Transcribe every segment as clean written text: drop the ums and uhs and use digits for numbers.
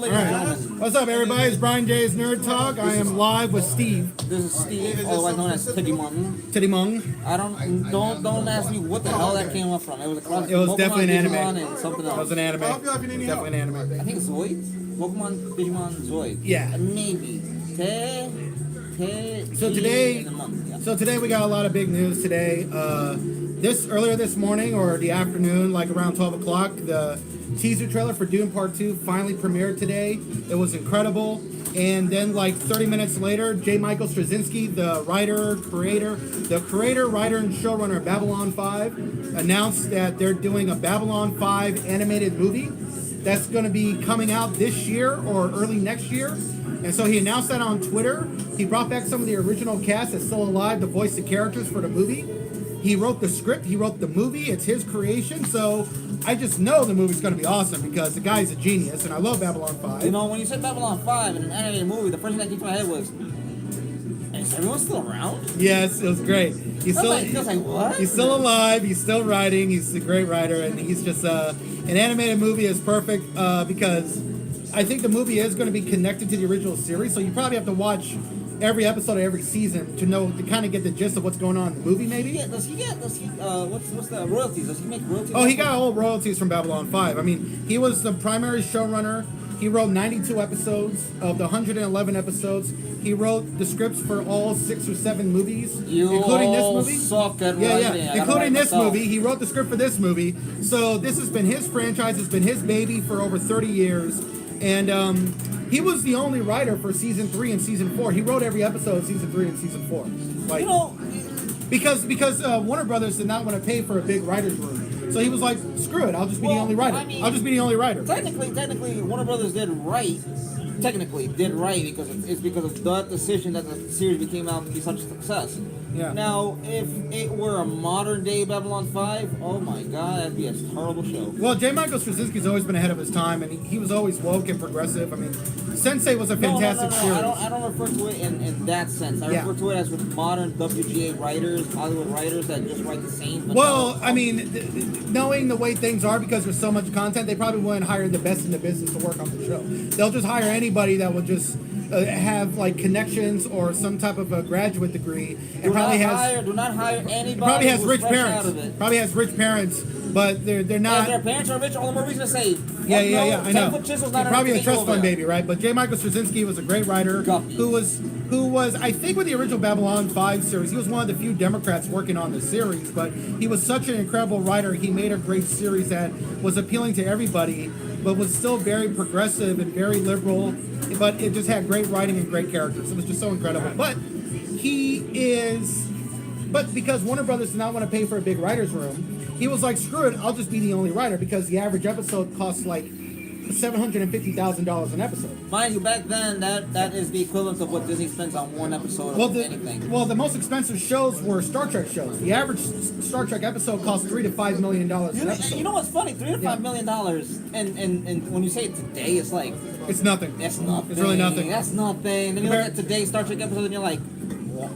All right. What's up, everybody? It's Brian J's Nerd Talk. I am live with Steve. This is Steve, otherwise known as Teddy Mung. Teddy Mung. I don't ask me what the hell that came up from. It was a cross. It was Pokemon, definitely an Digimon, anime. and something It else. was an anime. Definitely an anime. I think Zoid. Pokemon, Digimon, Zoid. Yeah. Maybe. So today we got a lot of big news today. Earlier this morning or the afternoon, like around 12 o'clock, the teaser trailer for Dune Part 2 finally premiered today. It was incredible. And then like 30 minutes later, J. Michael Straczynski, the creator, writer, and showrunner of Babylon 5, announced that they're doing a Babylon 5 animated movie that's going to be coming out this year or early next year. And so he announced that on Twitter. He brought back some of the original cast that's still alive to voice the characters for the movie. He wrote the script. He wrote the movie. It's his creation. So I just know the movie's going to be awesome because the guy's a genius, and I love Babylon 5. You know, when you said Babylon 5 in an animated movie, the first thing that came to my head was, is everyone still around? Yes, it was great. He's still, I was like, what? He's still alive. He's still writing. He's a great writer, and he's just an animated movie is perfect because I think the movie is going to be connected to the original series. So you probably have to watch every episode of every season to kind of get the gist of what's going on in the movie, maybe. Does he what's the royalties? Does he make royalties? Oh, he got all royalties from Babylon 5. I mean, he was the primary showrunner. He wrote 92 episodes of the 111 episodes. He wrote the scripts for all 6 or 7 movies, including this movie. Suck at writing. Including this movie. He wrote the script for this movie. So this has been his franchise. It's been his baby for over 30 years. And he was the only writer for season 3 and season 4. He wrote every episode of season 3 and season 4. Like, because Warner Brothers did not want to pay for a big writer's room. So he was like, screw it, I'll just be the only writer. I'll just be the only writer. Technically, Warner Brothers did right. Because it's because of that decision that the series became out to be such a success. Yeah. Now, if it were a modern day Babylon 5, oh my god, that'd be a terrible show. Well, J. Michael Straczynski's always been ahead of his time, and he was always woke and progressive. I mean, Sense8 was a fantastic series. I don't refer to it in that sense. I refer to it as with modern WGA writers, Hollywood writers that just write the same. Well, I mean, knowing the way things are, because there's so much content, they probably wouldn't hire the best in the business to work on the show. They'll just hire anybody that will just have like connections or some type of a graduate degree, and do not hire anybody. Probably has who's rich fresh parents. out of it. Probably has rich parents, but they're not. If their parents are rich, all the more reason to say. Yeah. I know. Probably a trust fund baby, baby, right? But J. Michael Straczynski was a great writer who was I think with the original Babylon 5 series, he was one of the few Democrats working on the series, but he was such an incredible writer. He made a great series that was appealing to everybody, but was still very progressive and very liberal, but it just had great writing and great characters. It was just so incredible. But because Warner Brothers did not want to pay for a big writer's room, he was like, screw it, I'll just be the only writer, because the average episode costs like $750,000 an episode. Mind you, back then, that is the equivalent of what Disney spends on one episode of anything. Well, the most expensive shows were Star Trek shows. The average Star Trek episode costs $3 to $5 million an episode. You know what's funny? $3 to $5 million, and when you say it today, it's like... It's nothing. That's nothing. It's really nothing. That's nothing. Then you look at today's Star Trek episode, and you're like, what?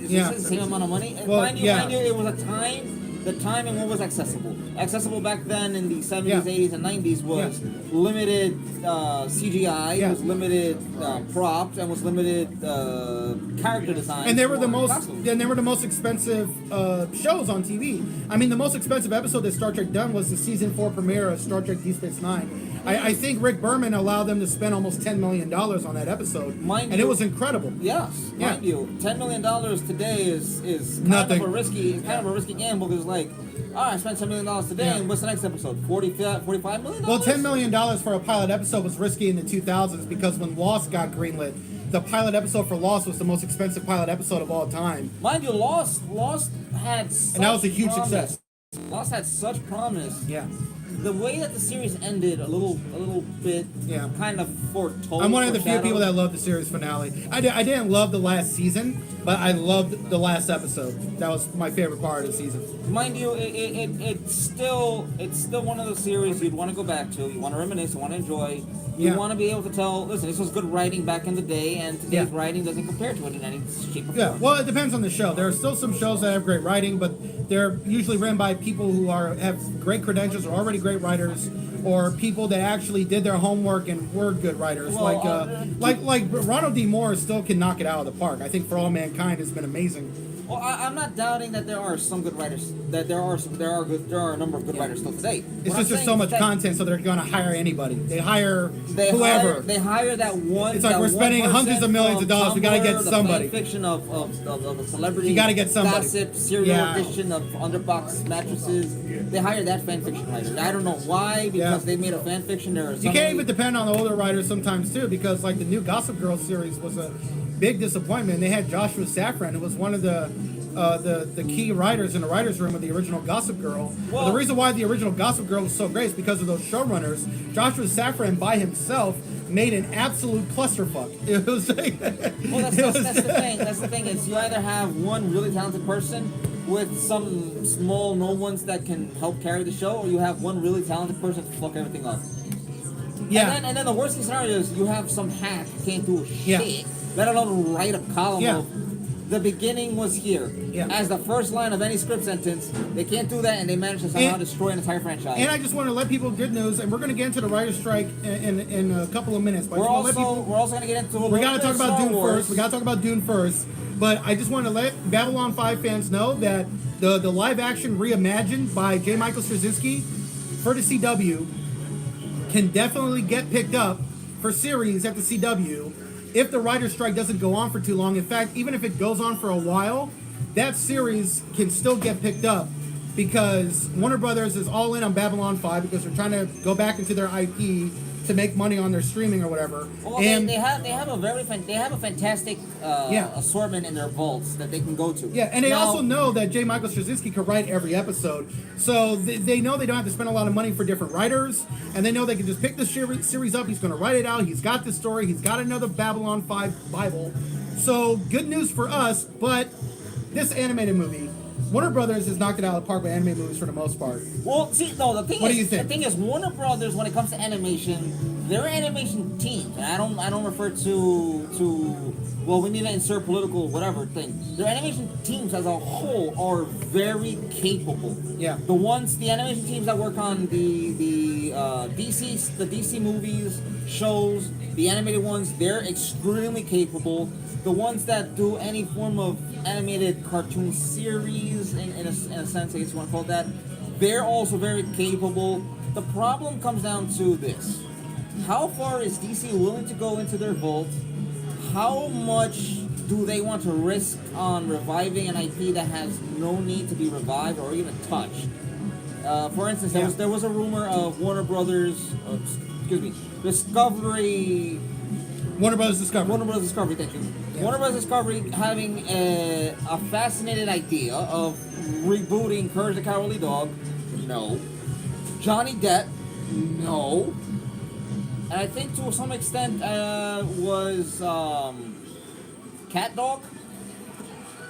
Is this the same amount of money? And mind you, it was a time... The time and what was accessible. Accessible back then in the 70s, 80s, and 90s was limited CGI, was limited props, and was limited character design. And they were the most expensive shows on TV. I mean, the most expensive episode that Star Trek done was the season 4 premiere of Star Trek Deep Space Nine. I think Rick Berman allowed them to spend almost $10 million on that episode, it was incredible. Yes, mind you, $10 million today is nothing. Kind of a risky gamble, because like, all right, I spent $10 million today, and what's the next episode? $45 million? Well, $10 million for a pilot episode was risky in the 2000s, because when Lost got greenlit, the pilot episode for Lost was the most expensive pilot episode of all time. Mind you, Lost had such and that was a huge success. Lost had such promise. Yeah. The way that the series ended, a little bit, kind of foretold. I'm one of the few people that loved the series finale. I didn't love the last season, but I loved the last episode. That was my favorite part of the season. Mind you, it's still one of those series you'd want to go back to. You want to reminisce. You want to enjoy. You want to be able to tell, listen, this was good writing back in the day, and today's writing doesn't compare to it in any shape or form. Yeah, well, it depends on the show. There are still some shows that have great writing, but they're usually written by people who have great credentials, or already great writers, or people that actually did their homework and were good writers. Well, like Ronald D. Moore still can knock it out of the park. I think For All Mankind has been amazing. Well, I'm not doubting that there are some good writers. That there are a number of good writers still today. It's just there's so much content, so they're going to hire anybody. They hire whoever. They hire that one. It's like we're spending hundreds of millions of dollars. We got to get somebody. The fan fiction of the celebrity. You got to get somebody. Gossip, serial edition of Underbox mattresses. They hire that fan fiction writer. I don't know why, because they made a fan fiction. You can't even depend on the older writers sometimes too, because like the new Gossip Girl series was a big disappointment. They had Joshua Safran, who was one of the key writers in the writers' room of the original Gossip Girl. Well, the reason why the original Gossip Girl was so great is because of those showrunners. Joshua Safran by himself made an absolute clusterfuck. It was like, well, that's the thing. That's the thing is you either have one really talented person with some small no ones that can help carry the show, or you have one really talented person to fuck everything up. Yeah. And then the worst case scenario is you have some hack who can't do shit, let alone write a column of the beginning was here. As the first line of any script sentence, they can't do that, and they manage to somehow destroy an entire franchise. And I just want to let people good news, and we're going to get into the writer's strike in a couple of minutes. But we're also going to get into we got to talk about Dune first. We got to talk about Dune first. But I just want to let Babylon 5 fans know that the live action reimagined by J. Michael Straczynski for the CW can definitely get picked up for series at the CW if the writer's strike doesn't go on for too long. In fact, even if it goes on for a while, that series can still get picked up because Warner Brothers is all in on Babylon 5 because they're trying to go back into their IP to make money on their streaming or whatever. Well, and they have a fantastic assortment in their vaults that they can go to. Yeah, and they also know that J. Michael Straczynski can write every episode, so they know they don't have to spend a lot of money for different writers, and they know they can just pick the series up. He's going to write it out. He's got the story. He's got another Babylon 5 Bible. So good news for us, but this animated movie, Warner Brothers has knocked it out of the park with anime movies for the most part. Well, see, no, the thing what is, do you think? The thing is, Warner Brothers, when it comes to animation, their animation teams, and I don't refer to well, we need to insert political whatever thing. Their animation teams as a whole are very capable. Yeah. The animation teams that work on the DC movies, shows, the animated ones, they're extremely capable. The ones that do any form of animated cartoon series, in a sense, I guess you want to call it that, they're also very capable. The problem comes down to this. How far is DC willing to go into their vault? How much do they want to risk on reviving an IP that has no need to be revived or even touched? For instance, there was a rumor of Warner Brothers, Discovery... Warner Brothers Discovery. Warner Brothers Discovery, thank you. Yeah. Warner Brothers Discovery having a fascinated idea of rebooting Courage the Cowardly Dog. No. Johnny Depp. No. And I think to some extent was Cat Dog.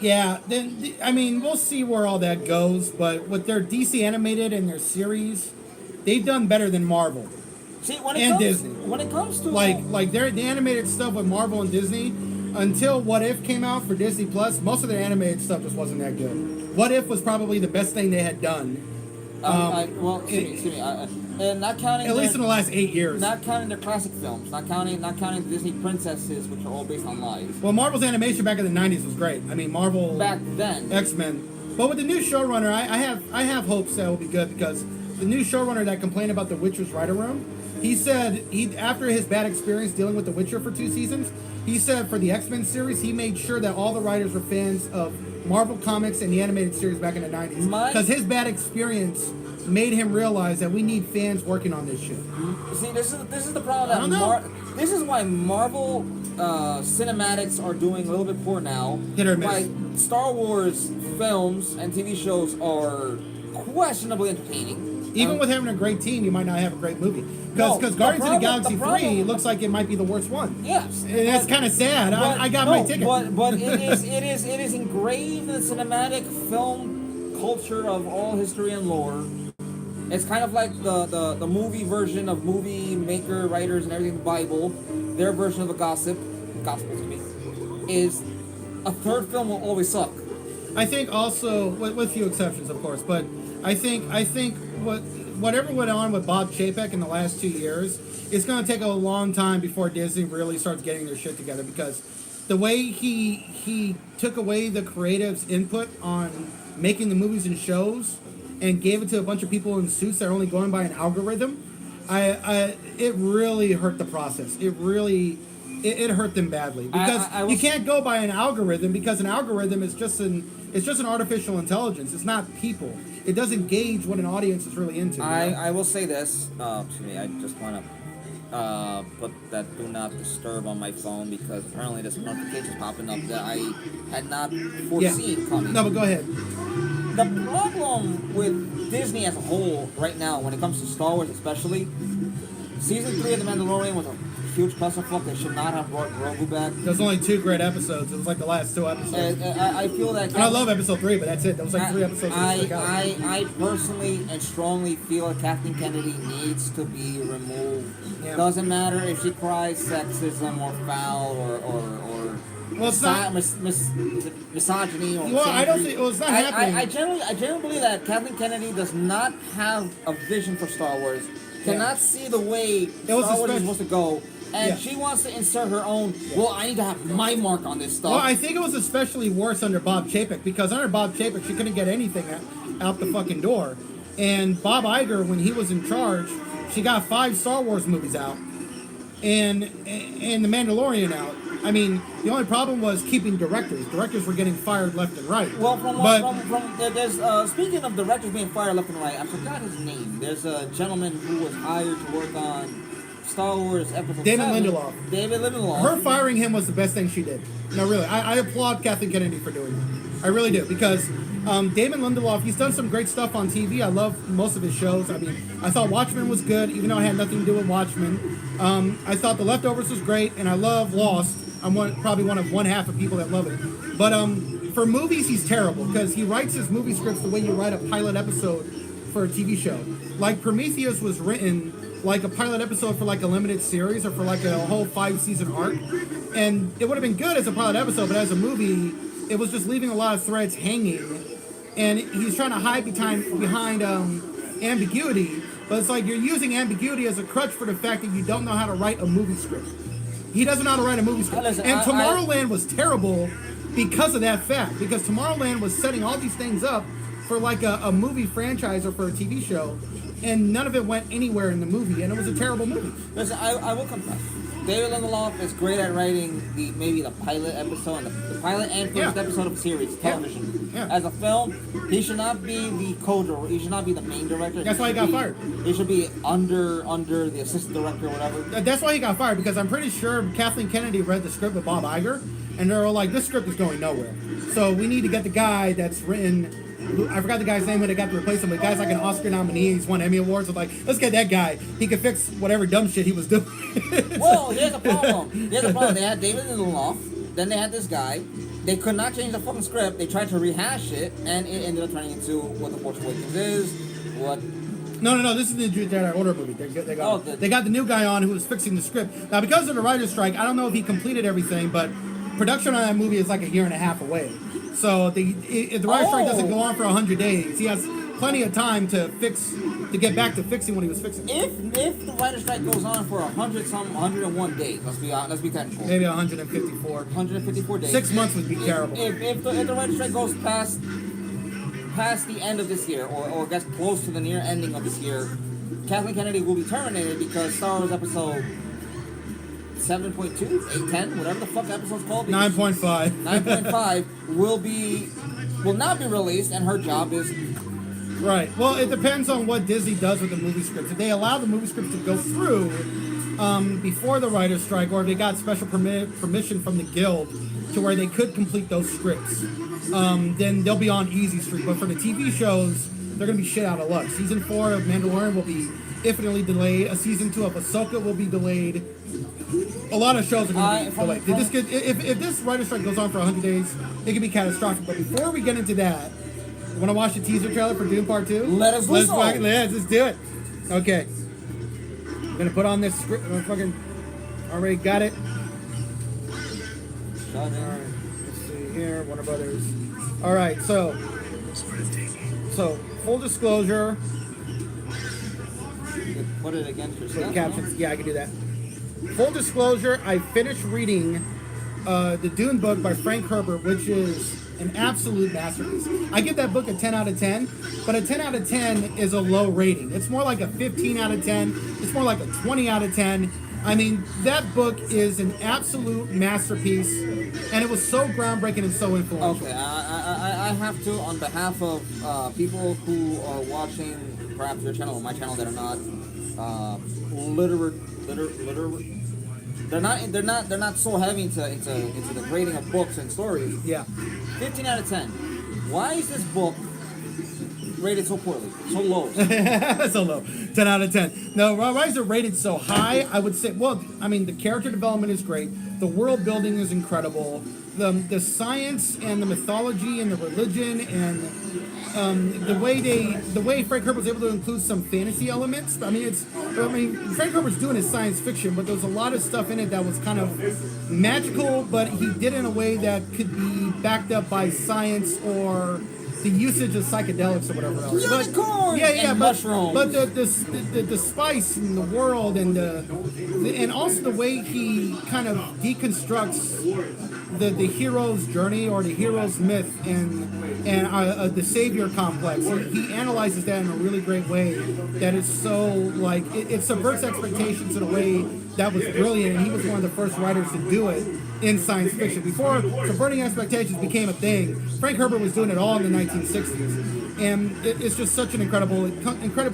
Yeah, then I mean we'll see where all that goes, but with their DC animated and their series, they've done better than Marvel. See, Disney. When it comes to like the animated stuff with Marvel and Disney, until What If came out for Disney Plus, most of their animated stuff just wasn't that good. What If was probably the best thing they had done. Excuse me. Not counting at least in the last 8 years. Not counting their classic films. Not counting the Disney princesses, which are all based on lies. Well, Marvel's animation back in the '90s was great. I mean, Marvel back then, X-Men. But with the new showrunner, I have hopes that will be good because the new showrunner that complained about The Witcher's writer room. He said after his bad experience dealing with The Witcher for 2 seasons, he said for the X-Men series, he made sure that all the writers were fans of Marvel Comics and the animated series back in the 90s. Because his bad experience made him realize that we need fans working on this shit. See, this is the problem. This is why Marvel cinematics are doing a little bit poor now. Hit or miss. Why Star Wars films and TV shows are questionably entertaining. Even with having a great team, you might not have a great movie. Because Guardians of the Galaxy 3 looks like it might be the worst one. Yes. And that's kind of sad. I got my ticket. But it is engraved in the cinematic film culture of all history and lore. It's kind of like the movie version of movie maker, writers, and everything, the Bible. Their version of the gospel, excuse me, is a third film will always suck. I think also, with few exceptions, of course, but I think what whatever went on with Bob Chapek in the last 2 years, it's going to take a long time before Disney really starts getting their shit together, because the way he took away the creative's input on making the movies and shows and gave it to a bunch of people in suits that are only going by an algorithm, it really hurt the process. It really it hurt them badly, because you can't go by an algorithm, because an algorithm is just an artificial intelligence. It's not people. It doesn't gauge what an audience is really into. I will say this. To me, I just want to put that do not disturb on my phone, because apparently there's notifications popping up that I had not foreseen coming. No, but go ahead. The problem with Disney as a whole right now, when it comes to Star Wars especially, Season 3 of The Mandalorian was a huge clusterfuck. They should not have brought Grogu back. There's only 2 great episodes. It was like the last 2 episodes. I feel that... And I love episode 3, but that's it. There was like 3 episodes. I personally and strongly feel that Kathleen Kennedy needs to be removed. Yeah. Doesn't matter if she cries sexism or foul or well, it's not misogyny or well, I don't think it's not happening. I generally believe that Kathleen Kennedy does not have a vision for Star Wars. Cannot see the way Star Wars is supposed to go. And she wants to insert her own, well, I need to have my mark on this stuff. Well, I think it was especially worse under Bob Chapek, because under Bob Chapek, she couldn't get anything out the fucking door. And Bob Iger, when he was in charge, she got 5 Star Wars movies out and The Mandalorian out. I mean, the only problem was keeping directors. Directors were getting fired left and right. Well, there's speaking of directors being fired left and right, I forgot his name. There's a gentleman who was hired to work on Star Wars Episode 7. David Lindelof. Her firing him was the best thing she did. No, really. I applaud Kathleen Kennedy for doing it. I really do, because David Lindelof, he's done some great stuff on TV. I love most of his shows. I mean, I thought Watchmen was good, even though I had nothing to do with Watchmen. I thought The Leftovers was great, and I love Lost. I'm probably one of half of people that love it. But for movies, he's terrible, because he writes his movie scripts the way you write a pilot episode for a TV show. Like Prometheus was written like a pilot episode for like a limited series, or for like a whole 5-season arc. And it would have been good as a pilot episode, but as a movie, it was just leaving a lot of threads hanging. And he's trying to hide behind ambiguity, but it's like you're using ambiguity as a crutch for the fact that you don't know how to write a movie script. He doesn't know how to write a movie script. And Tomorrowland was terrible because of that fact. Because Tomorrowland was setting all these things up for like a movie franchise or for a TV show, and none of it went anywhere in the movie, and it was a terrible movie. Listen, I will confess, David Lindelof is great at writing maybe the pilot episode, the pilot and first episode of a series, television. Yeah. As a film, he should not be the co-director. He should not be the main director. That's why he got fired. He should be under the assistant director or whatever. That's why he got fired, because I'm pretty sure Kathleen Kennedy read the script with Bob Iger, and they were like, this script is going nowhere. So we need to get the guy that's written... I forgot the guy's name when they got to replace him, but the guy's like an Oscar nominee. He's won Emmy Awards. So like, let's get that guy. He can fix whatever dumb shit he was doing. Well, here's the problem. They had David Lindelof. Then they had this guy. They could not change the fucking script. They tried to rehash it, and it ended up turning into what The Force Awakens is. No. This is the Jedi Order movie. They got the new guy on who was fixing the script. Now, because of the writer's strike, I don't know if he completed everything, but production on that movie is like a year and a half away. So if the writer's strike doesn't go on for 100 days, he has plenty of time to get back to fixing what he was fixing. If the writer's strike goes on for 101 days, let's be technical. Maybe 154. 154 days. 6 months would be terrible. If the writer's strike goes past the end of this year, or gets close to the near ending of this year, Kathleen Kennedy will be terminated, because Star Wars episode 7.2, 8, 10, whatever the fuck episode's called. 9.5. 9.5 will not be released, and her job is... Right. Well, it depends on what Disney does with the movie scripts. If they allow the movie scripts to go through before the writer's strike, or if they got special permission from the Guild to where they could complete those scripts, then they'll be on easy street. But for the TV shows, they're going to be shit out of luck. Season 4 of Mandalorian will be infinitely delayed. A season 2 of Ahsoka will be delayed. A lot of shows are going to be delayed. If this writer's strike goes on for 100 days, it could be catastrophic. But before we get into that, you want to watch the teaser trailer for Dune Part 2? Let's do it. Okay. I'm going to put on this script. I fucking already got it. All right. Let's see here. Warner Brothers. All right. So full disclosure. Put it against Put yourself. captions. Yeah, I can do that. Full disclosure, I finished reading the Dune book by Frank Herbert, which is an absolute masterpiece. I give that book a 10 out of 10, but a 10 out of 10 is a low rating. It's more like a 15 out of 10. It's more like a 20 out of 10. I mean, that book is an absolute masterpiece, and it was so groundbreaking and so influential. Okay, I have to, on behalf of people who are watching perhaps your channel or my channel that are not they're not so heavy into the grading of books and stories. Yeah. 15 out of 10. Why is this book rated so poorly, so low? So low. 10 out of 10. No, why is it rated so high? I would say, well, I mean, the character development is great. The world building is incredible. The science and the mythology and the religion and the way Frank Herbert was able to include some fantasy elements. I mean, Frank Herbert's doing his science fiction, but there's a lot of stuff in it that was kind of magical, but he did it in a way that could be backed up by science or the usage of psychedelics or whatever else. Unicorns mushrooms. But the spice and the world and also the way he kind of deconstructs the hero's journey or the hero's myth and the savior complex. He analyzes that in a really great way that is so like it subverts expectations in a way that was brilliant, and he was one of the first writers to do it in science fiction. Before subverting expectations became a thing, Frank Herbert was doing it all in the 1960s, and it's just such an incredibly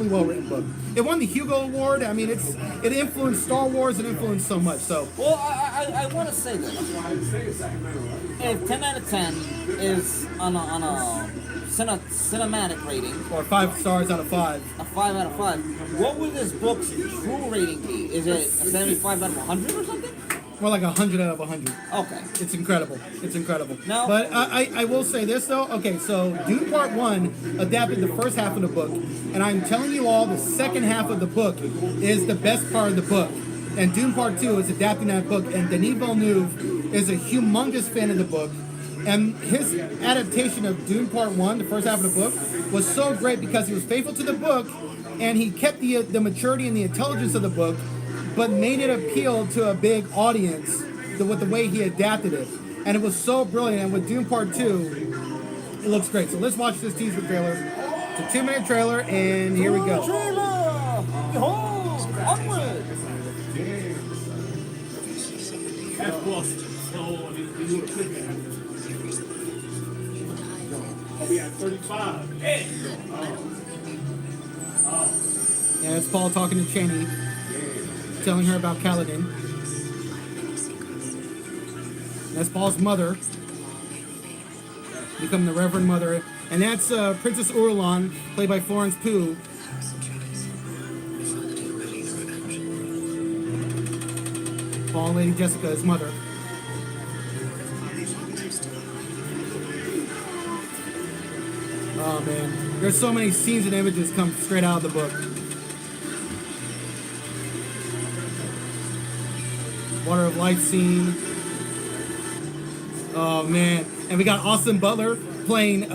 well written book. It won the Hugo Award. I mean, it influenced Star Wars. It influenced so much. So well, I want to say this. If 10 out of 10 is on a cinematic rating, or 5 stars out of 5, a 5 out of 5, what would this book's true rating be? Is it a 75 out of 100 or something? More like 100 out of 100. Okay. It's incredible. It's incredible. Now, but I will say this, though. Okay, so Dune Part 1 adapted the first half of the book, and I'm telling you all, the second half of the book is the best part of the book. And Dune Part 2 is adapting that book, and Denis Villeneuve is a humongous fan of the book. And his adaptation of Dune Part 1, the first half of the book, was so great because he was faithful to the book, and he kept the maturity and the intelligence of the book, but made it appeal to a big audience with the way he adapted it. And it was so brilliant. And with Dune Part 2, it looks great. So let's watch this teaser trailer. It's a 2-minute trailer, and here we go. Trailer! Behold! Onward! We at 35. Hey! Yeah, it's Paul talking to Cheney, telling her about Kaladin. That's Paul's mother, become the Reverend Mother, and that's Princess Orlan, played by Florence Pugh. Paul and Lady Jessica, his mother. Oh man, there's so many scenes and images come straight out of the book. Water of Life scene. Oh man, and we got Austin Butler playing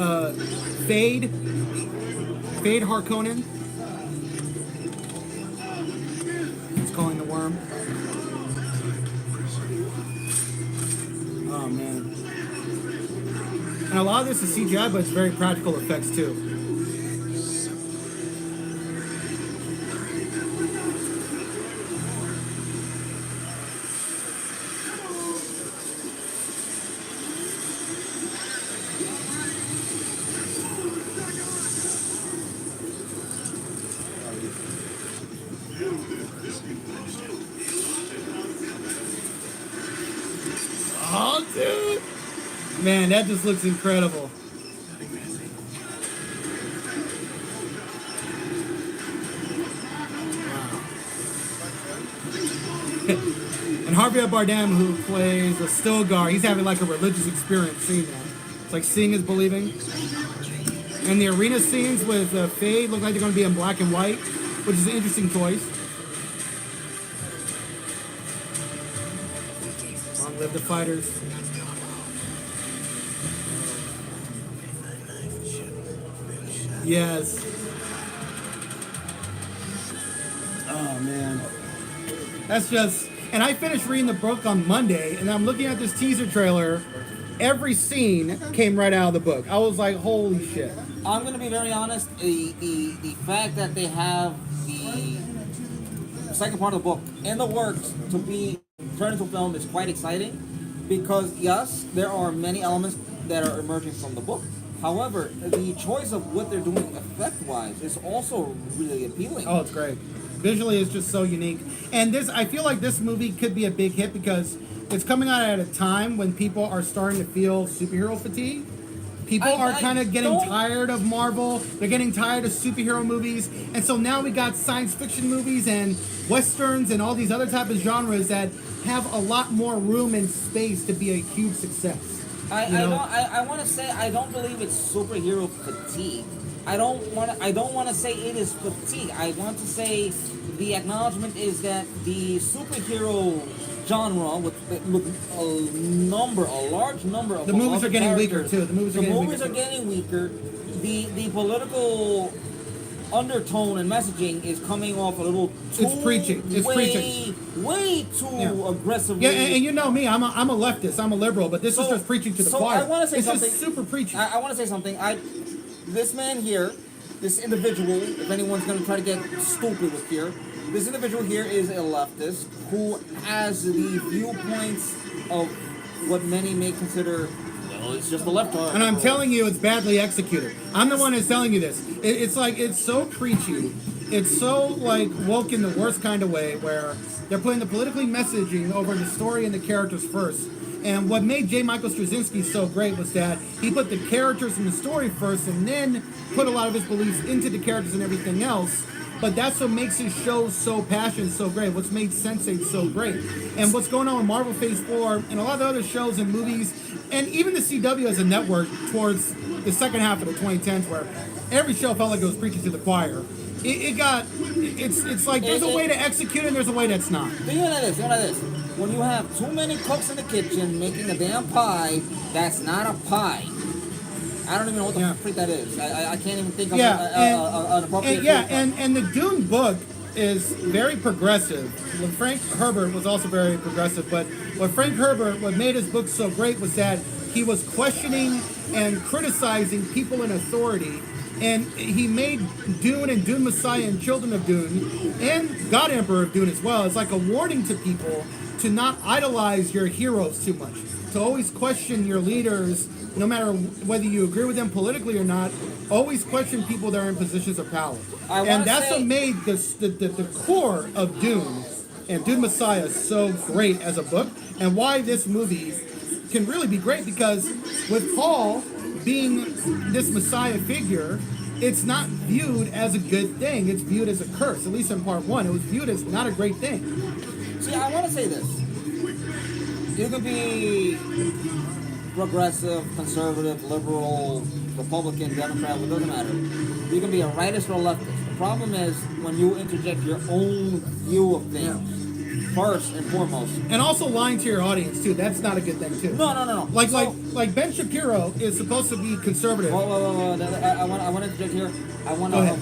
Fade Harkonnen. He's calling the worm. Oh man. And a lot of this is CGI, but it's very practical effects too. Oh, dude! Man, that just looks incredible. And Javier Bardem, who plays a Stilgar, he's having like a religious experience seeing that. It's like seeing is believing. And the arena scenes with Fade look like they're going to be in black and white, which is an interesting choice. Long live the fighters. Yes. Oh man. That's just. And I finished reading the book on Monday, and I'm looking at this teaser trailer. Every scene came right out of the book. I was like, holy shit. I'm gonna be very honest. The fact that they have the second part of the book in the works to be turned into film is quite exciting, because yes, there are many elements that are emerging from the book. However, the choice of what they're doing effect-wise is also really appealing. Oh, it's great. Visually, it's just so unique. And I feel like this movie could be a big hit because it's coming out at a time when people are starting to feel superhero fatigue. People are kind of getting tired of Marvel. They're getting tired of superhero movies. And so now we got science fiction movies and westerns and all these other type of genres that have a lot more room and space to be a huge success. I want to say I don't believe it's superhero fatigue. I don't want to say it is fatigue. I want to say the acknowledgement is that the superhero genre with a large number of the movies are getting weaker characters, too. The movies are getting weaker. The political undertone and messaging is coming off a little too way too aggressively. Yeah, and you know me, I'm a leftist, I'm a liberal, but this is just preaching to the choir. I want to say this something. is super preachy. I want to say something. This man here, this individual, if anyone's going to try to get stupid with here, this individual here is a leftist who has the viewpoints of what many may consider, well, it's just the left arm. And I'm telling you, it's badly executed. I'm the one who's telling you this. It's like, it's so preachy. It's so, like, woke in the worst kind of way, where they're putting the politically messaging over the story and the characters first. And what made J. Michael Straczynski so great was that he put the characters and the story first and then put a lot of his beliefs into the characters and everything else. But that's what makes his shows so passionate, so great. What's made Sense8 so great. And what's going on with Marvel Phase 4 and a lot of the other shows and movies, and even the CW as a network towards the second half of the 2010s, where every show felt like it was preaching to the choir. It's like there's a way to execute it and there's a way that's not. Think about this. When you have too many cooks in the kitchen making a damn pie, that's not a pie. I don't even know what the freak that is. I can't even think of an appropriate. And the Dune book is very progressive. Frank Herbert was also very progressive, but what made his book so great was that he was questioning and criticizing people in authority. And he made Dune and Dune Messiah and Children of Dune and God Emperor of Dune as well. It's like a warning to people to not idolize your heroes too much, to always question your leaders, no matter whether you agree with them politically or not. Always question people that are in positions of power. And that's what made the core of Dune and Dune Messiah so great as a book, and why this movie can really be great, because with Paul being this Messiah figure, it's not viewed as a good thing. It's viewed as a curse, at least in part one. It was viewed as not a great thing. See, I want to say this. You can be progressive, conservative, liberal, Republican, Democrat, it doesn't matter. You can be a rightist or a leftist. The problem is when you interject your own view of things. First and foremost, and also lying to your audience too. That's not a good thing too. No. Like Ben Shapiro is supposed to be conservative. Whoa. I want to interject here. I want to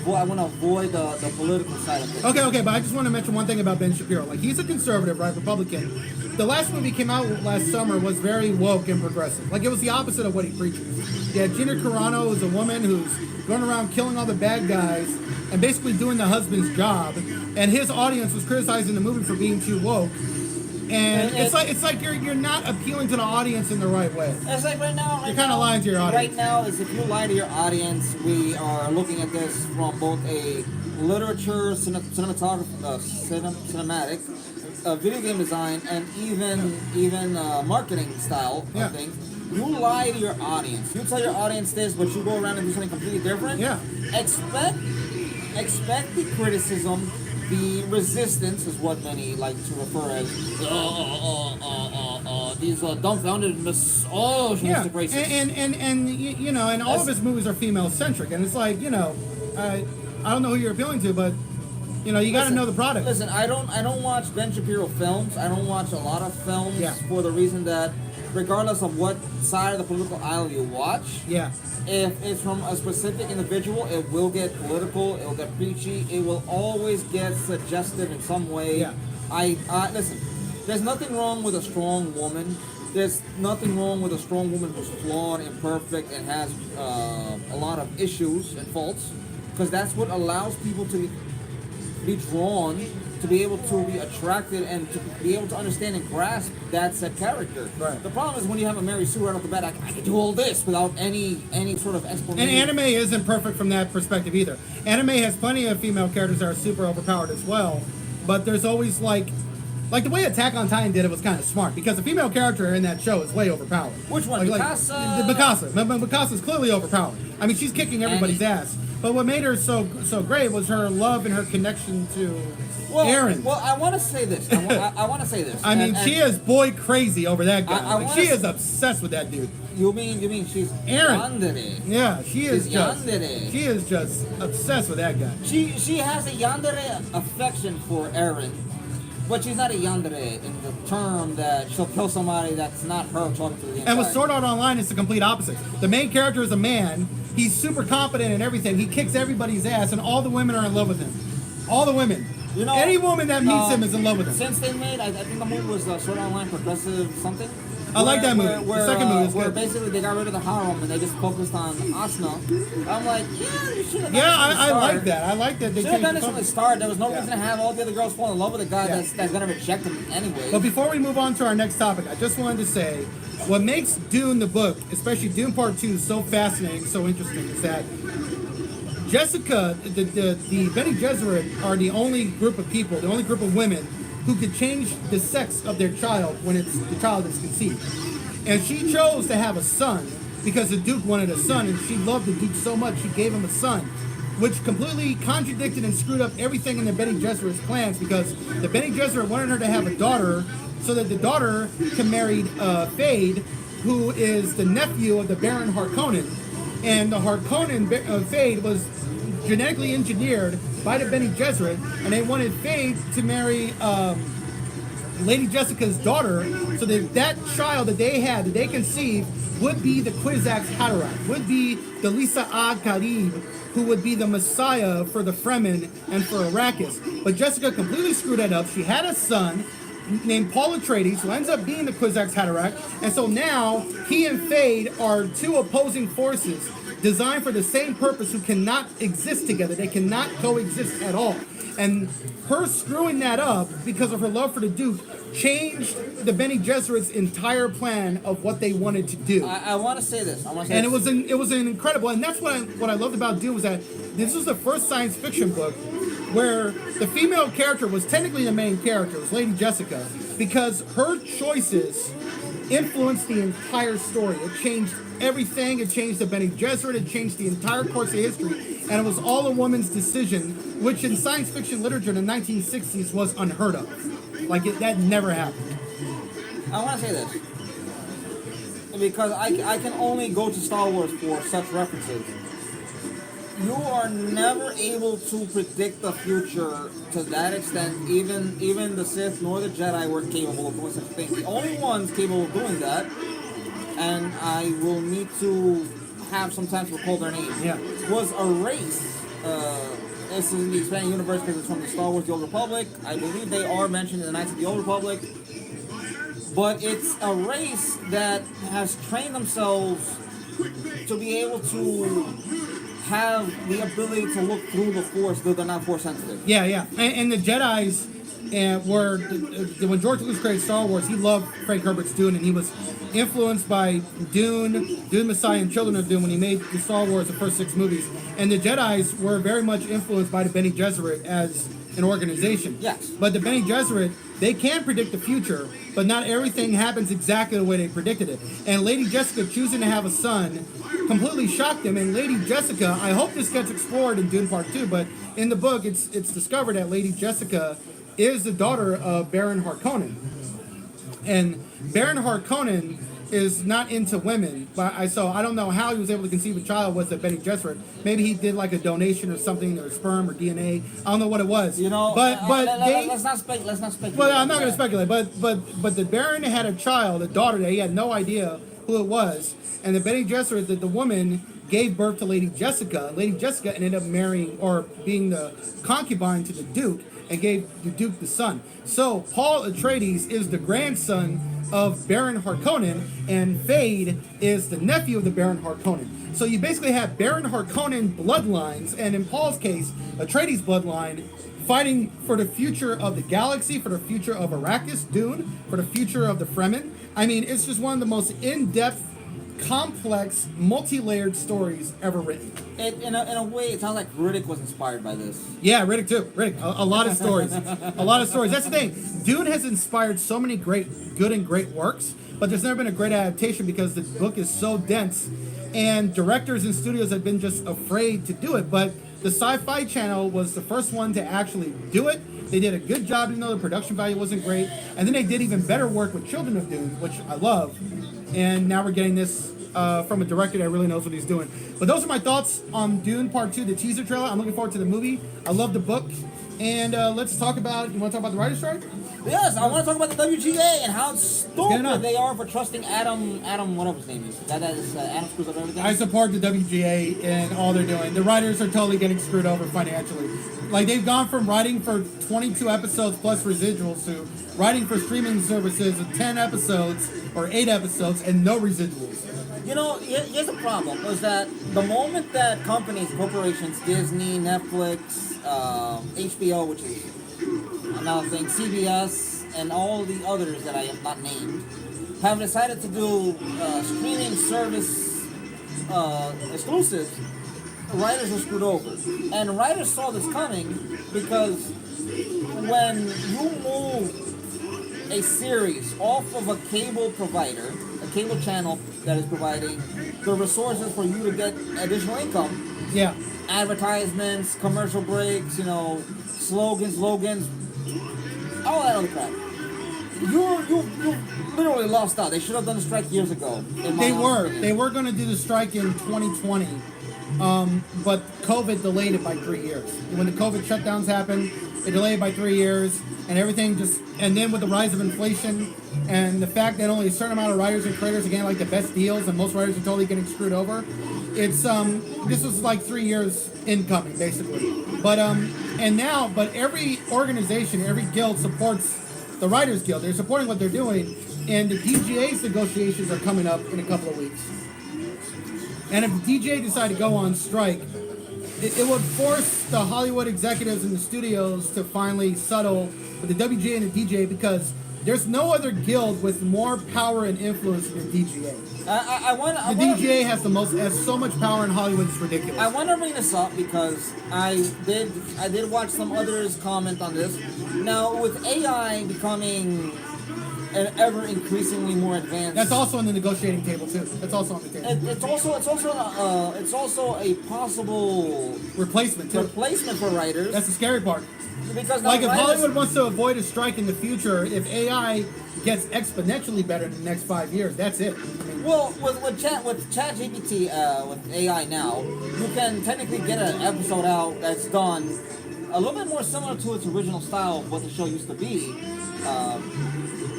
avoid the political side of it. Okay, but I just want to mention one thing about Ben Shapiro. Like, he's a conservative, right, Republican. The last movie came out last summer was very woke and progressive. Like, it was the opposite of what he preaches. Yeah, Gina Carano is a woman who's going around killing all the bad guys and basically doing the husband's job. And his audience was criticizing the movie for being too woke. And it's like you're not appealing to the audience in the right way. It's like right now. You're kind of lying to your audience. Right now, is if you lie to your audience, we are looking at this from both a literature, cinematic, video game design, and even marketing style of things. You lie to your audience. You tell your audience this, but you go around and do something completely different. Yeah. Expect the criticism. The resistance is what many like to refer as these dumbfounded misogynistic racists. And you know, and all of his movies are female centric, and it's like, you know, I don't know who you're appealing to, but you know, you got to know the product. Listen, I don't watch Ben Shapiro films. I don't watch a lot of films for the reason that regardless of what side of the political aisle you watch. Yeah. If it's from a specific individual, it will get political, it will get preachy, it will always get suggestive in some way. Yeah. I listen, there's nothing wrong with a strong woman. There's nothing wrong with a strong woman who's flawed, imperfect, and has a lot of issues and faults, because that's what allows people to be drawn, to be able to be attracted, and to be able to understand and grasp that said character. Right. The problem is when you have a Mary Sue right off the bat, I can do all this without any sort of explanation. And anime isn't perfect from that perspective either. Anime has plenty of female characters that are super overpowered as well, but there's always like the way Attack on Titan did it was kind of smart, because the female character in that show is way overpowered. Which one? Mikasa? Mikasa is clearly overpowered. I mean, she's kicking everybody's ass. But what made her so great was her love and her connection to Eren. Well, I want to say this. I want to say this. I mean, she is boy crazy over that guy. She is obsessed with that dude. You mean she's Eren? yandere? Yeah, she is yandere. She is just obsessed with that guy. She has a yandere affection for Eren, but she's not a yandere in the term that she'll kill somebody that's not her talking to the. And with Sword Art Online, it's the complete opposite. The main character is a man. He's super competent in everything. He kicks everybody's ass, and all the women are in love with him. All the women. You know, any woman that meets him is in love with him. Since they made, I think the movie was Sword Art Online Progressive something. I like that movie. The second movie was where good. Basically they got rid of the harem and they just focused on Asuna. I'm like, yeah, you should have done Yeah, this from the I start. like that. I like that they should have changed done the this from the focus. start. There was no Yeah. reason to have all the other girls fall in love with a guy that's gonna reject them anyway. But before we move on to our next topic, I just wanted to say what makes Dune the book, especially Dune Part 2, so fascinating, so interesting, is that Jessica, the Bene Gesserit are the only group of people, the only group of women who could change the sex of their child when the child is conceived. And she chose to have a son because the Duke wanted a son, and she loved the Duke so much she gave him a son, which completely contradicted and screwed up everything in the Bene Gesserit's plans, because the Bene Gesserit wanted her to have a daughter so that the daughter can marry Fade, who is the nephew of the Baron Harkonnen. And the Harkonnen Fade was genetically engineered by the Bene Gesserit, and they wanted Fade to marry Lady Jessica's daughter, so that child that they conceived would be the Kwisatz Haderach, would be the Lisa Karib, who would be the Messiah for the Fremen and for Arrakis. But Jessica completely screwed that up. She had a son named Paul Atreides, who ends up being the Kwisatz Haderach, and so now he and Fade are two opposing forces designed for the same purpose, who cannot exist together. They cannot coexist at all. And her screwing that up because of her love for the Duke changed the Bene Gesserit's entire plan of what they wanted to do. I want to say this. And it was an incredible, and that's what I loved about Dune, was that this was the first science fiction book where the female character was technically the main character, it was Lady Jessica, because her choices influenced the entire story. It changed everything. It changed the Bene Gesserit. It changed the entire course of history. And it was all a woman's decision, which in science fiction literature in the 1960s was unheard of. Like, that never happened. I want to say this, because I can only go to Star Wars for such references. You are never able to predict the future to that extent. Even the Sith nor the Jedi were capable of doing such a thing. The only ones capable of doing that, and I will need to have some time to recall their name, was a race. This is in the expanded universe because it's from the Star Wars The Old Republic. I believe they are mentioned in the Knights of the Old Republic. But it's a race that has trained themselves to be able to have the ability to look through the Force, though they're not Force sensitive. Yeah. And the Jedis were, when George Lucas created Star Wars, he loved Frank Herbert's Dune, and he was influenced by Dune, Messiah, and Children of Dune when he made the Star Wars, the first 6 movies. And the Jedis were very much influenced by the Bene Gesserit as an organization. Yes. But the Bene Gesserit, they can predict the future, but not everything happens exactly the way they predicted it. And Lady Jessica choosing to have a son completely shocked them. And Lady Jessica, I hope this gets explored in Dune Part 2, but in the book, it's discovered that Lady Jessica is the daughter of Baron Harkonnen. And Baron Harkonnen is not into women, but I don't know how he was able to conceive a child with a Benny Gesserit. Maybe he did like a donation or something, or sperm or DNA. I don't know what it was. You know, but let's not speculate. Well, I'm not going to speculate. But the Baron had a child, a daughter that he had no idea who it was, and the Benny Gesserit, the woman, gave birth to Lady Jessica. Lady Jessica ended up marrying or being the concubine to the Duke, and gave the Duke the son. So Paul Atreides is the grandson of Baron Harkonnen, and Fade is the nephew of the Baron Harkonnen. So you basically have Baron Harkonnen bloodlines, and in Paul's case, Atreides bloodline, fighting for the future of the galaxy, for the future of Arrakis, Dune, for the future of the Fremen. I mean, it's just one of the most in-depth, complex, multi-layered stories ever written. In a way, it sounds like Riddick was inspired by this. Yeah, Riddick too. Riddick, a lot of stories. A lot of stories. That's the thing. Dune has inspired so many good and great works, but there's never been a great adaptation because the book is so dense, and directors and studios have been just afraid to do it. But the Sci-Fi Channel was the first one to actually do it. They did a good job, even though the production value wasn't great. And then they did even better work with Children of Dune, which I love. And now we're getting this from a director that really knows what he's doing. But those are my thoughts on Dune Part 2, the teaser trailer. I'm looking forward to the movie. I love the book. And let's talk about, you want to talk about the writer's strike? Yes, I want to talk about the WGA and how stupid they are for trusting Adam, whatever his name is. That is Adam screws up everything. I support the WGA and all they're doing. The writers are totally getting screwed over financially. Like, they've gone from writing for 22 episodes plus residuals to writing for streaming services of 10 episodes or 8 episodes and no residuals. You know, here's the problem, is that the moment that companies, corporations, Disney, Netflix, HBO, which is another thing, CBS, and all the others that I have not named, have decided to do streaming service exclusives, writers are screwed over. And writers saw this coming because when you move a series off of a cable provider, a cable channel that is providing the resources for you to get additional income, Yeah. advertisements, commercial breaks, slogans, all that other crap. You literally lost out. They should have done the strike years ago. They were going to do the strike in 2020, but COVID delayed it by 3 years. When the COVID shutdowns happened, it delayed it by 3 years, and everything and then with the rise of inflation and the fact that only a certain amount of writers and creators are getting like the best deals, and most writers are totally getting screwed over. It's this was like 3 years incoming basically, but every organization, every guild supports the Writers Guild. They're supporting what they're doing, and the DGA's negotiations are coming up in a couple of weeks. And if the DGA decide to go on strike, it would force the Hollywood executives and the studios to finally settle with the WGA and the DGA, because there's no other guild with more power and influence than the DGA. The DGA has so much power in Hollywood, it's ridiculous. I want to bring this up because I did watch some others comment on this. Now, with AI becoming an ever increasingly more advanced, that's also on the negotiating table too. That's also on the table. It's also a possible replacement for writers. That's the scary part. Because like if Hollywood wants to avoid a strike in the future, if AI gets exponentially better in the next 5 years, that's it. I mean, well, with ChatGPT, with AI now, you can technically get an episode out that's done a little bit more similar to its original style of what the show used to be.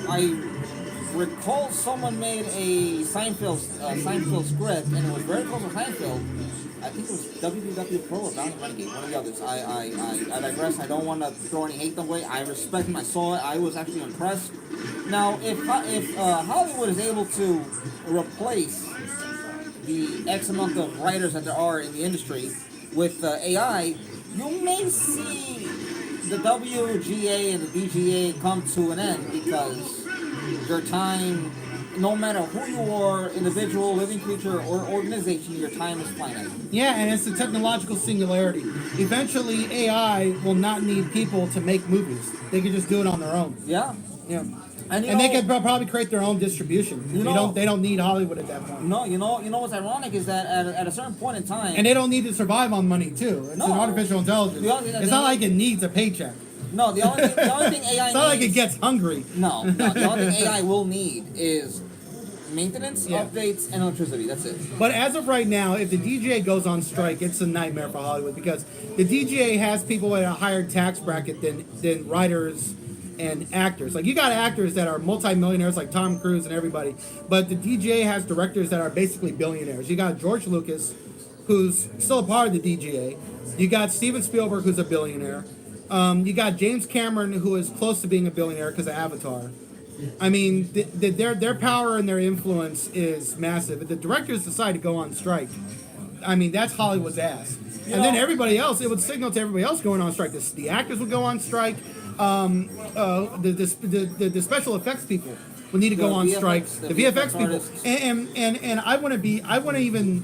I recall someone made a Seinfeld script, and it was very close to Seinfeld. I think it was WWW Pro or Bounty Renegade, one of the others. I digress. I don't want to throw any hate away. I respect him. I saw it. I was actually impressed. Now, if Hollywood is able to replace the X amount of writers that there are in the industry with AI, you may see the WGA and the DGA come to an end, because your time, no matter who you are, individual, living creature, or organization, your time is finite. Yeah, and it's a technological singularity. Eventually, AI will not need people to make movies. They can just do it on their own. Yeah. Yeah. And they can probably create their own distribution. They don't need Hollywood at that point. No, you know what's ironic is that at a certain point in time, and they don't need to survive on money too. It's an artificial intelligence. It's not like it needs a paycheck. No, the only thing AI it's not like it gets hungry. No, the only thing AI will need is maintenance, Yeah. updates, and electricity. That's it. But as of right now, if the DGA goes on strike, it's a nightmare for Hollywood because the DGA has people at a higher tax bracket than writers and actors. Like you got actors that are multimillionaires like Tom Cruise and everybody, but the DGA has directors that are basically billionaires. You got George Lucas, who's still a part of the DGA. You got Steven Spielberg, who's a billionaire. You got James Cameron, who is close to being a billionaire because of Avatar. I mean, their power and their influence is massive. If the directors decide to go on strike, I mean, that's Hollywood's ass. And then everybody else, it would signal to everybody else going on strike. The actors would go on strike. The special effects people would need to go on strike. The VFX people, and I want to even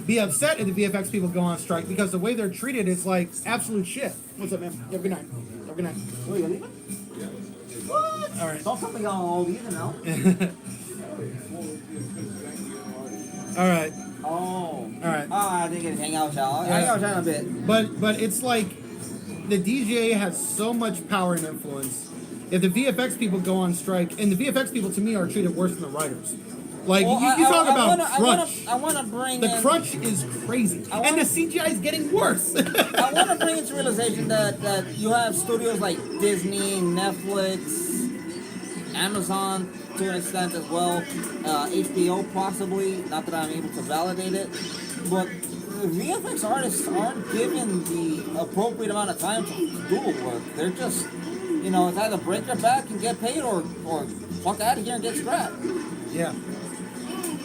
be upset if the VFX people go on strike because the way they're treated is like absolute shit. What's up, man? Have a good night. Have a good night. Oh, you're leaving? What? All right. Don't tell me y'all leaving now. All right. Oh. All right. I didn't get to hang out with y'all. Hang out with y'all in a bit. But it's like the DGA has so much power and influence. If the VFX people go on strike, and the VFX people to me are treated worse than the writers. Like Well, you talk about crunch. I want to bring The in, crunch is crazy, and the CGI is getting worse. I want to bring into realization that you have studios like Disney, Netflix, Amazon to an extent as well, HBO possibly. Not that I'm able to validate it, but VFX artists aren't given the appropriate amount of time to do work. They're just, it's either break their back and get paid, or fuck out of here and get scrapped. Yeah.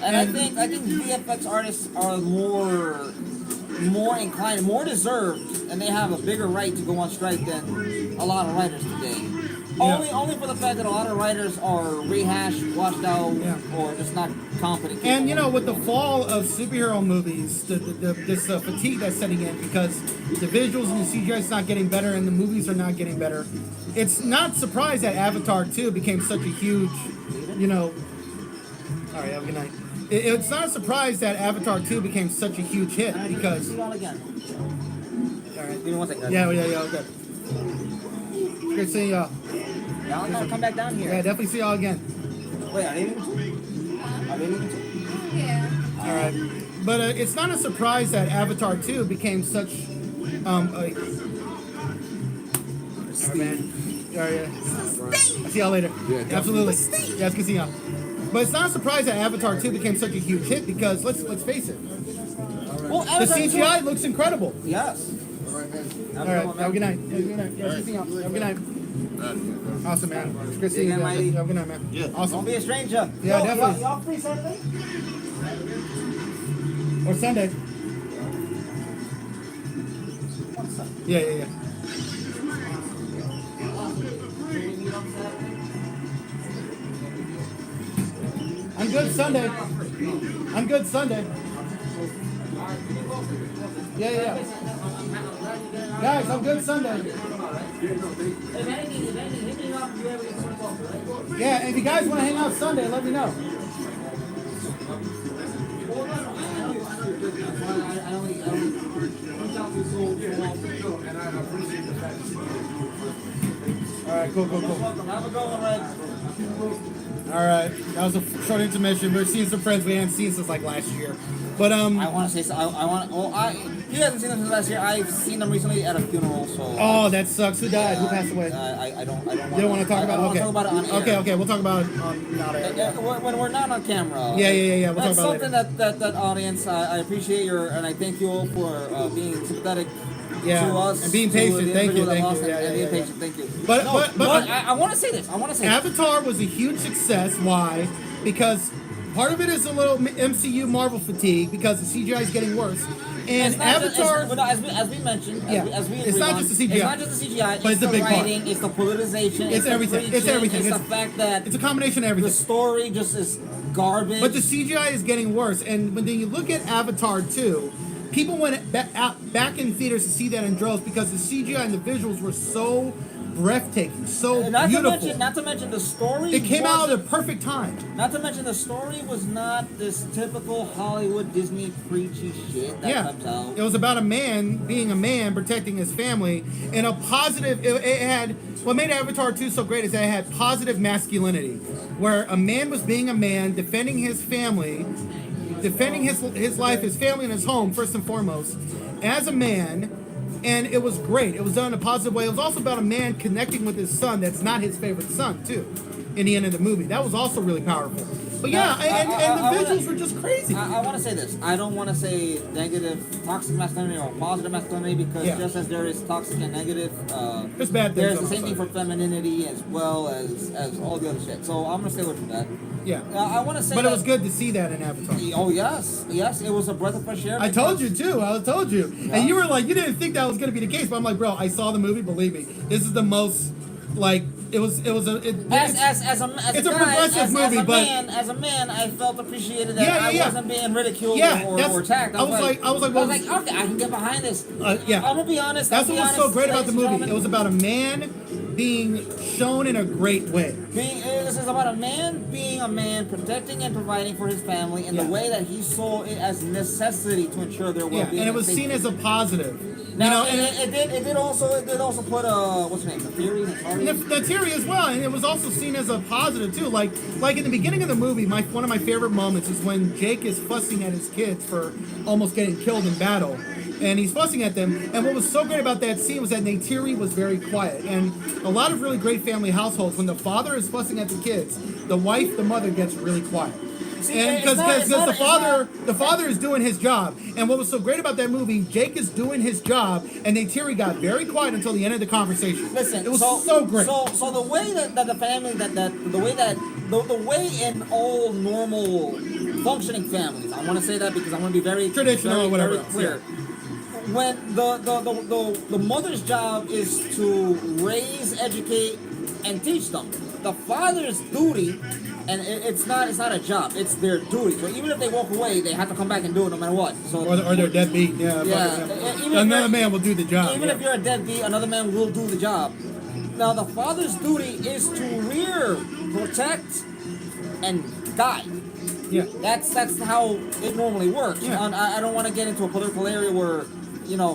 And I think VFX artists are more inclined, more deserved, and they have a bigger right to go on strike than a lot of writers today. Yeah. Only for the fact that a lot of writers are rehashed, washed out, or just not competent. And with the fall of superhero movies, this fatigue that's setting in because the visuals and the CGI is not getting better and the movies are not getting better, it's not surprised that Avatar 2 became such a huge, All right, have a good night. It's not a surprise that Avatar 2 became such a huge hit because. See you all again. All right. Give me 1 second. Yeah, okay. Good seeing y'all. Y'all gotta come back down here. Yeah, definitely see y'all again. Wait, are they leaving too? Are they leaving too? Yeah. All right. But it's not a surprise that Avatar 2 became such a. All right, man. All right, yeah. I'll see y'all later. Yeah, Absolutely. Yeah, it's good seeing y'all. But it's not a surprise that Avatar 2 became such a huge hit because let's face it, Well, the Avatar CGI looks incredible. Yes. All right, have a good night. Have a good night. Yeah, good seeing y'all. Have a good night. Awesome, man. It's good seeing you. Yeah, Have a good night, man. Yeah. Awesome. Don't be a stranger. Yeah, Yo, definitely. Y'all free Saturday? Or Sunday. What's up? Yeah. I'm good Sunday. Yeah. Guys, I'm good Sunday. Yeah, and if you guys want to hang out Sunday, let me know. All right, cool. Have a good one, Red. All right, that was a short intermission. We're seeing some friends we hadn't seen since like last year, but I want to say so. He hasn't seen them since last year. I've seen them recently at a funeral. So. Oh, that sucks. Who died? Who passed away? I don't. You don't want to talk about it? Okay. Talk about it on air. Okay. We'll talk about it on not air. When we're not on camera. Yeah. We'll That's talk about it something that audience. I appreciate and I thank you all for being sympathetic. Yeah, to us, and being to patient. the Thank you. individual that lost Yeah, and being yeah. patient. Thank you. But I want to say this. Avatar was a huge success. Why? Because part of it is a little MCU Marvel fatigue because the CGI is getting worse. And It's not Avatar, as we mentioned, as we it's agreed not on, just the CGI. It's not just the CGI. But it's the the big part. writing. It's the politicization. It's everything. The It's preaching, everything. It's the It's- fact that it's a combination of the everything. story just is garbage. But the CGI is getting worse. And when you look at Avatar 2, people went back in theaters to see that in droves because the CGI and the visuals were so breathtaking, so Not beautiful. not to mention the story. It came out at the perfect time. Not to mention the story was not this typical Hollywood Disney preachy shit that comes out. It was about a man being a man, protecting his family in a positive. It had what made Avatar 2 so great is that it had positive masculinity, where a man was being a man, defending his family, defending his life, his family, and his home first and foremost, as a man. And it was great. It was done in a positive way. It was also about a man connecting with his son that's not his favorite son, too, in the end of the movie. That was also really powerful. But yeah, and the visuals were just crazy. I want to say this. I don't want to say negative, toxic masculinity or positive masculinity because just as there is toxic and negative, there's bad things. There's the same thing for femininity as well as all the other shit. So I'm going to stay away from that. Yeah. I want to say but it was good to see that in Avatar. Oh, yes. Yes, it was a breath of fresh air. I told you, too. I told you. Yeah. And you were like, you didn't think that was going to be the case. But I'm like, bro, I saw the movie. Believe me. This is the most, like, it's a progressive movie, but as a man, I felt appreciated that I wasn't being ridiculed or attacked. I was like, okay, I can get behind this. I'm gonna be honest. That's what was so great about the movie. It was about a man being shown in a great way. This is about a man being a man, protecting and providing for his family in the way that he saw it as necessity to ensure their well-being. And it was seen as a positive. Now, it did also put what's her name, Neytiri as well, and it was also seen as a positive too. Like in the beginning of the movie, one of my favorite moments is when Jake is fussing at his kids for almost getting killed in battle, and he's fussing at them. And what was so great about that scene was that Neytiri was very quiet, and a lot of really great family households, when the father is fussing at the kids, the mother gets really quiet. And because the father is doing his job, and what was so great about that movie, Jake is doing his job, and Neytiri got very quiet until the end of the conversation. Listen, it was so great. So the way that the family the way in all normal functioning families, I want to say that because I want to be very traditional or whatever very clear. When the mother's job is to raise, educate, and teach them, the father's duty. And it's not a job; it's their duty. So even if they walk away, they have to come back and do it no matter what. So or they're deadbeat. Another man will do the job. Even if you're a deadbeat, another man will do the job. Now the father's duty is to rear, protect, and guide. Yeah, that's how it normally works. Yeah. I don't want to get into a political area where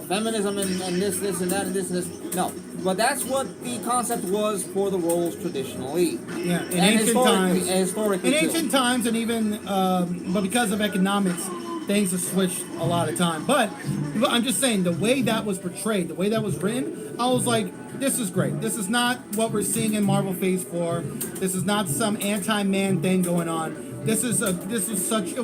feminism and this and that and this and this. No. But that's what the concept was for the roles traditionally. Yeah, in ancient times. Historically, in ancient times, and even, but because of economics, things have switched a lot of time. But I'm just saying, the way that was portrayed, the way that was written, I was like, this is great. This is not what we're seeing in Marvel Phase 4. This is not some anti-man thing going on. It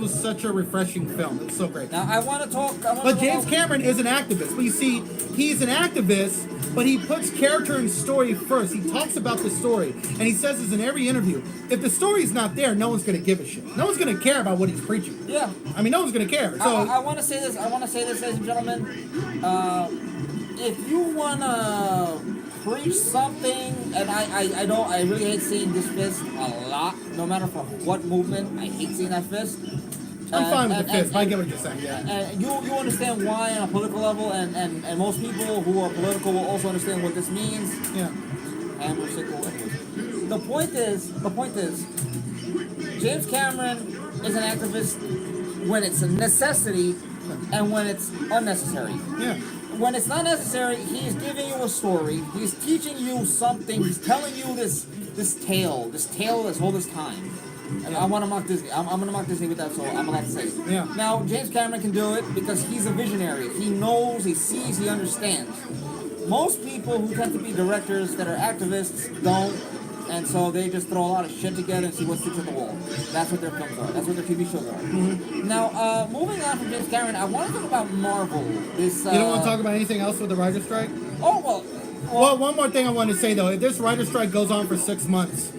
was such a refreshing film. It was so great. Now I want to talk. But James Cameron is an activist. But you see, he's an activist, but he puts character and story first. He talks about the story, and he says this in every interview. If the story's not there, no one's going to give a shit. No one's going to care about what he's preaching. Yeah. I mean, no one's going to care. So I want to say this. Ladies and gentlemen. If you want to preach something, and I really hate seeing this fist a lot, no matter for what movement, I hate seeing that fist. I'm fine with the fist. I get what you're saying, yeah. And you understand why on a political level, and most people who are political will also understand what this means. Yeah. And we're sick of The point is, James Cameron is an activist when it's a necessity and when it's unnecessary. Yeah. When it's not necessary, he's giving you a story. He's teaching you something. He's telling you this tale this whole time. And I want to mock Disney. I'm going to mock Disney with that, so I'm allowed to say it. Yeah. Now, James Cameron can do it because he's a visionary. He knows, he sees, he understands. Most people who tend to be directors that are activists don't, and so they just throw a lot of shit together and see what sticks at the wall. That's what their films are. That's what their TV shows are. Mm-hmm. Now, moving on from James Cameron, I want to talk about Marvel. You don't want to talk about anything else with the writer's strike? Oh, well, one more thing I want to say, though. If this writer's strike goes on for 6 months,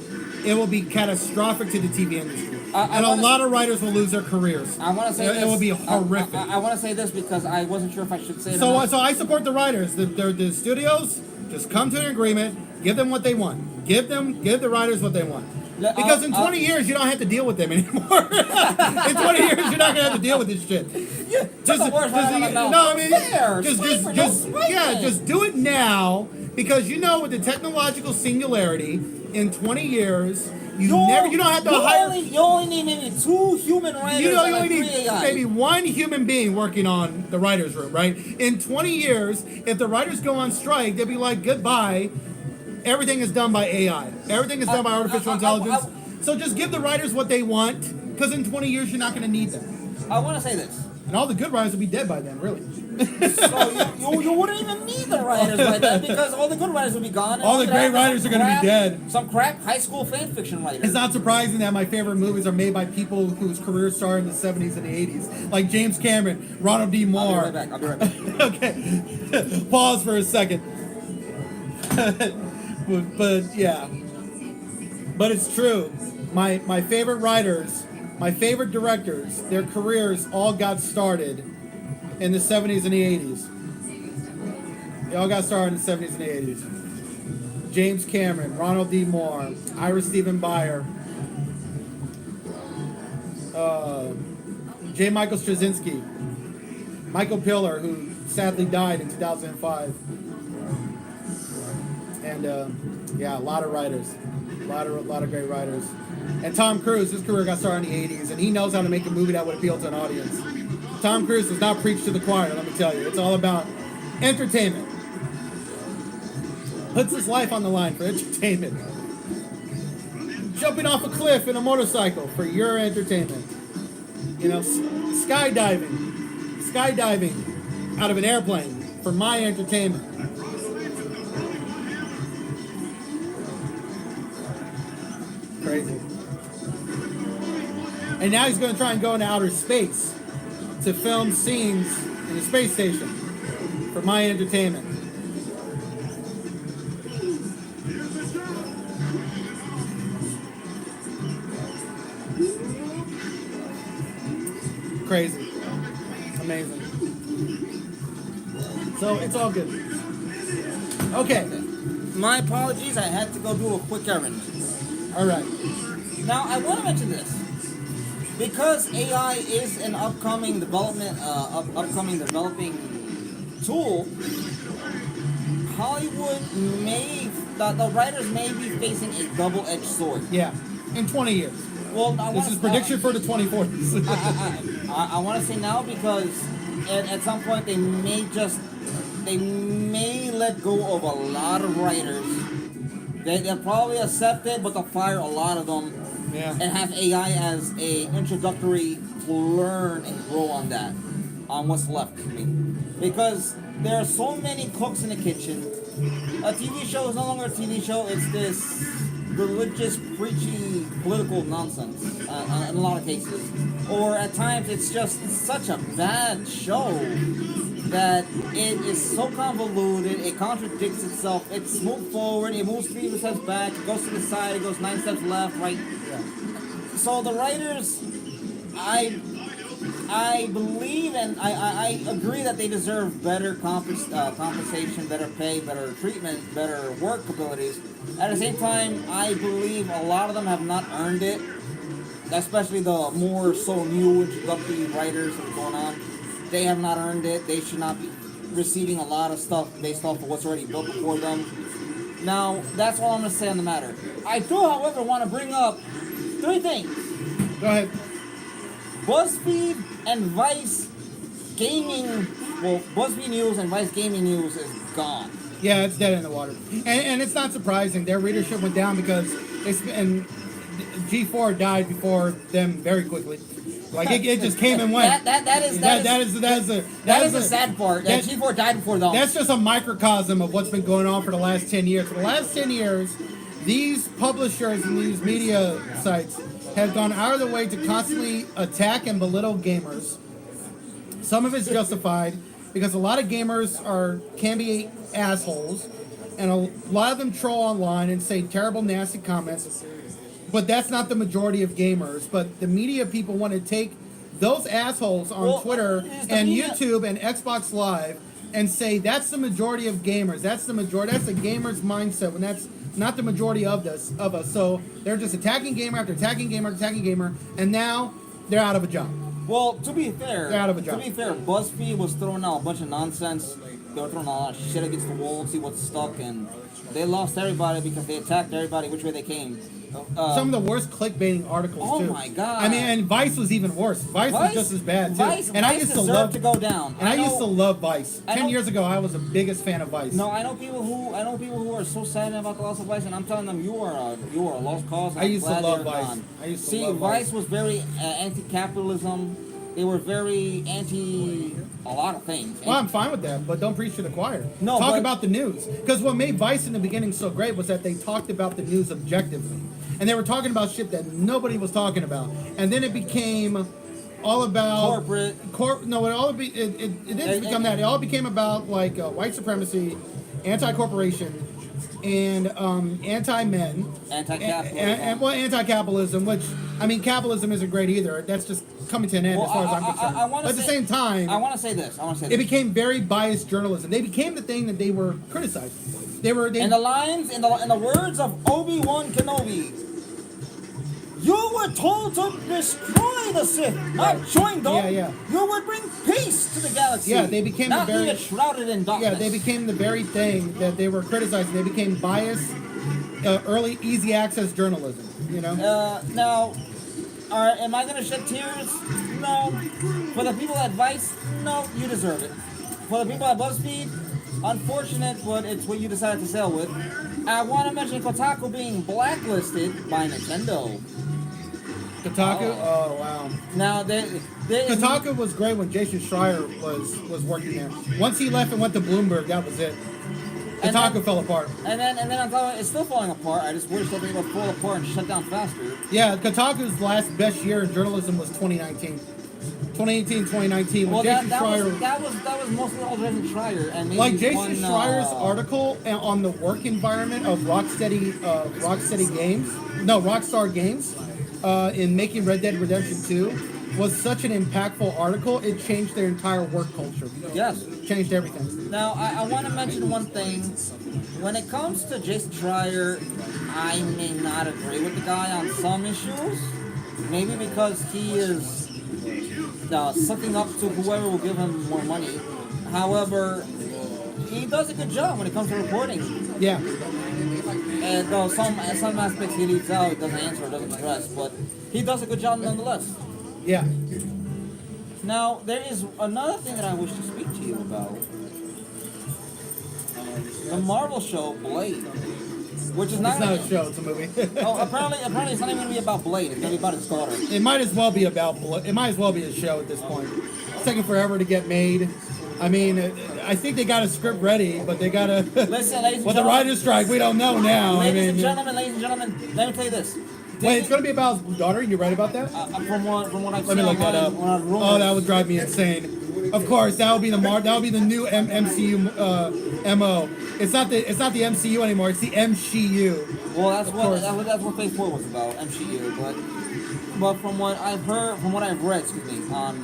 it will be catastrophic to the TV industry. And a lot of writers will lose their careers. I want to say this. It will be horrific. I want to say this because I wasn't sure if I should say it. So I support the writers. The studios, just come to an agreement. Give them what they want. Give the writers what they want. Because in 20 years, you don't have to deal with them anymore. In 20 years, you're not going to have to deal with this shit. Just do it now. Because with the technological singularity, in 20 years, you don't have to hire. You only need maybe 2 human writers. You only need need maybe 1 human being working on the writer's room, right? In 20 years, if the writers go on strike, they'll be like, goodbye. Everything is done by AI. Everything is done by artificial intelligence. So just give the writers what they want, because in 20 years, you're not going to need them. I want to say this. And all the good writers will be dead by then, really. So you wouldn't even need the writers by then, because all the good writers will be gone. All the great writers are going to be dead. Some crap high school fan fiction writers. It's not surprising that my favorite movies are made by people whose careers started in the 70s and the 80s, like James Cameron, Ronald D. Moore. I'll be right back. Okay. Pause for a second. but yeah. But it's true. My favorite writers, my favorite directors, their careers all got started in the 70s and the 80s. They all got started in the 70s and the 80s. James Cameron, Ronald D. Moore, Ira Stephen Beyer, J. Michael Straczynski, Michael Piller, who sadly died in 2005. And a lot of writers, a lot of great writers. And Tom Cruise, his career got started in the 80s, and he knows how to make a movie that would appeal to an audience. Tom Cruise does not preach to the choir, let me tell you. It's all about entertainment. Puts his life on the line for entertainment. Jumping off a cliff in a motorcycle for your entertainment. Skydiving out of an airplane for my entertainment. Crazy. And now he's going to try and go into outer space to film scenes in the space station for my entertainment. Crazy. Amazing. So it's all good. Okay. My apologies, I had to go do a quick errand. All right. Now, I want to mention this. Because AI is an upcoming developing tool, Hollywood the writers may be facing a double-edged sword. Yeah, in 20 years. Well, this is prediction for the 2040s. I want to say now because at some point they may let go of a lot of writers. They'll probably accept it, but they'll fire a lot of them. Yeah. And have AI as a introductory to learn and grow on that, on what's left. Because there are so many cooks in the kitchen. A TV show is no longer a TV show. It's this religious, preachy, political nonsense in a lot of cases. Or at times it's just such a bad show that it is so convoluted, it contradicts itself, it's moved forward, it moves 3 steps back, it goes to the side, it goes 9 steps left, right? Yeah. So the writers, I believe and I agree that they deserve better compensation, better pay, better treatment, better work abilities. At the same time, I believe a lot of them have not earned it, especially the more so new introductory writers that are going on. They have not earned it. They should not be receiving a lot of stuff based off of what's already built before them. Now, that's all I'm going to say on the matter. I do, however, want to bring up 3 things. Go ahead. BuzzFeed and Vice Gaming, BuzzFeed News and Vice Gaming News is gone. Yeah, it's dead in the water. And it's not surprising. Their readership went down because G4 died before them very quickly. Like it just came and went. That is the sad part. That G4 died before them. That's just a microcosm of what's been going on for the last 10 years. For the last 10 years, these publishers and these media sites have gone out of their way to constantly attack and belittle gamers. Some of it's justified because a lot of gamers can be assholes, and a lot of them troll online and say terrible, nasty comments. But that's not the majority of gamers. But the media people want to take those assholes on Twitter and YouTube and Xbox Live and say that's the majority of gamers. That's the majority. That's the gamer's mindset when that's not the majority of us. So they're just attacking gamer after attacking gamer, and now they're out of a job. Well, to be fair, they're out of a job. To be fair, BuzzFeed was throwing out a bunch of nonsense They were throwing a lot of shit against the wall to see what's stuck, and they lost everybody because they attacked everybody which way they came. Some of the worst clickbaiting articles too. Oh my god! I mean, and Vice was even worse. Vice was just as bad too. Vice, and I used to love to go down. And I used to love Vice. 10 years ago, I was the biggest fan of Vice. No, I know people who are so sad about the loss of Vice, and I'm telling them you are a lost cause. I used to love Vice. Vice was very anti-capitalism. They were very anti a lot of things. Well, I'm fine with that, but don't preach to the choir. No, talk about the news. Because what made Vice in the beginning so great was that they talked about the news objectively. And they were talking about shit that nobody was talking about. And then it became all about... Corporate. No, it didn't become that. It all became about, like, white supremacy, anti-corporation, and anti-men. Anti-capitalism. Well, anti-capitalism, which, I mean, capitalism isn't great either. That's just coming to an end as far as I'm concerned. But at the same time... I want to say this. It became very biased journalism. They became the thing that they were criticizing. They in the words of Obi-Wan Kenobi, you were told to destroy the Sith, not join them. Yeah. You would bring peace to the galaxy. Yeah, they became not leave it shrouded in darkness. Yeah, they became the very thing that they were criticizing. They became biased, early, easy access journalism. You know. Now, am I gonna shed tears? No. For the people at Vice, no, you deserve it. For the people at BuzzFeed, unfortunate, but it's what you decided to sell with. I want to mention Kotaku being blacklisted by Nintendo. Kotaku? Oh wow. Now Kotaku was great when Jason Schreier was working there. Once he left and went to Bloomberg, that was it. Kotaku fell apart. And then I'm telling you, it's still falling apart. I just wish something would fall apart and shut down faster. Yeah, Kotaku's last best year in journalism was 2019. 2018, 2019. When Jason Schreier... that was mostly all Jason Schreier. And maybe like Jason Schreier's article on the work environment of Rockstar Games in making Red Dead Redemption 2 was such an impactful article. It changed their entire work culture. Yes. Changed everything. Now, I want to mention one thing. When it comes to Jason Schreier, I may not agree with the guy on some issues. Maybe because he is sucking up to whoever will give him more money. However, he does a good job when it comes to reporting. Yeah. And though some aspects he leaves out, he doesn't answer, or doesn't address, but he does a good job nonetheless. Yeah. Now, there is another thing that I wish to speak to you about. The Marvel show, Blade. Which is not a show, it's a movie. apparently it's not even going to be about Blade. It's going to be about his daughter. It might as well be about Blade. It might as well be a show at this point. It's taking forever to get made. I mean, I think they got a script ready, but they got to... Listen, ladies and with the writer's strike, we don't know now. Ladies and gentlemen, let me tell you this. Wait, it's going to be about his daughter? You right about that? From what I've seen. Let me look that up. Oh, that would drive me insane. Of course, that would be the new MCU MO. It's not the MCU anymore. It's the MCU. Well, that's what Phase 4 was about, MCU. But from what I've heard, from what I've read, on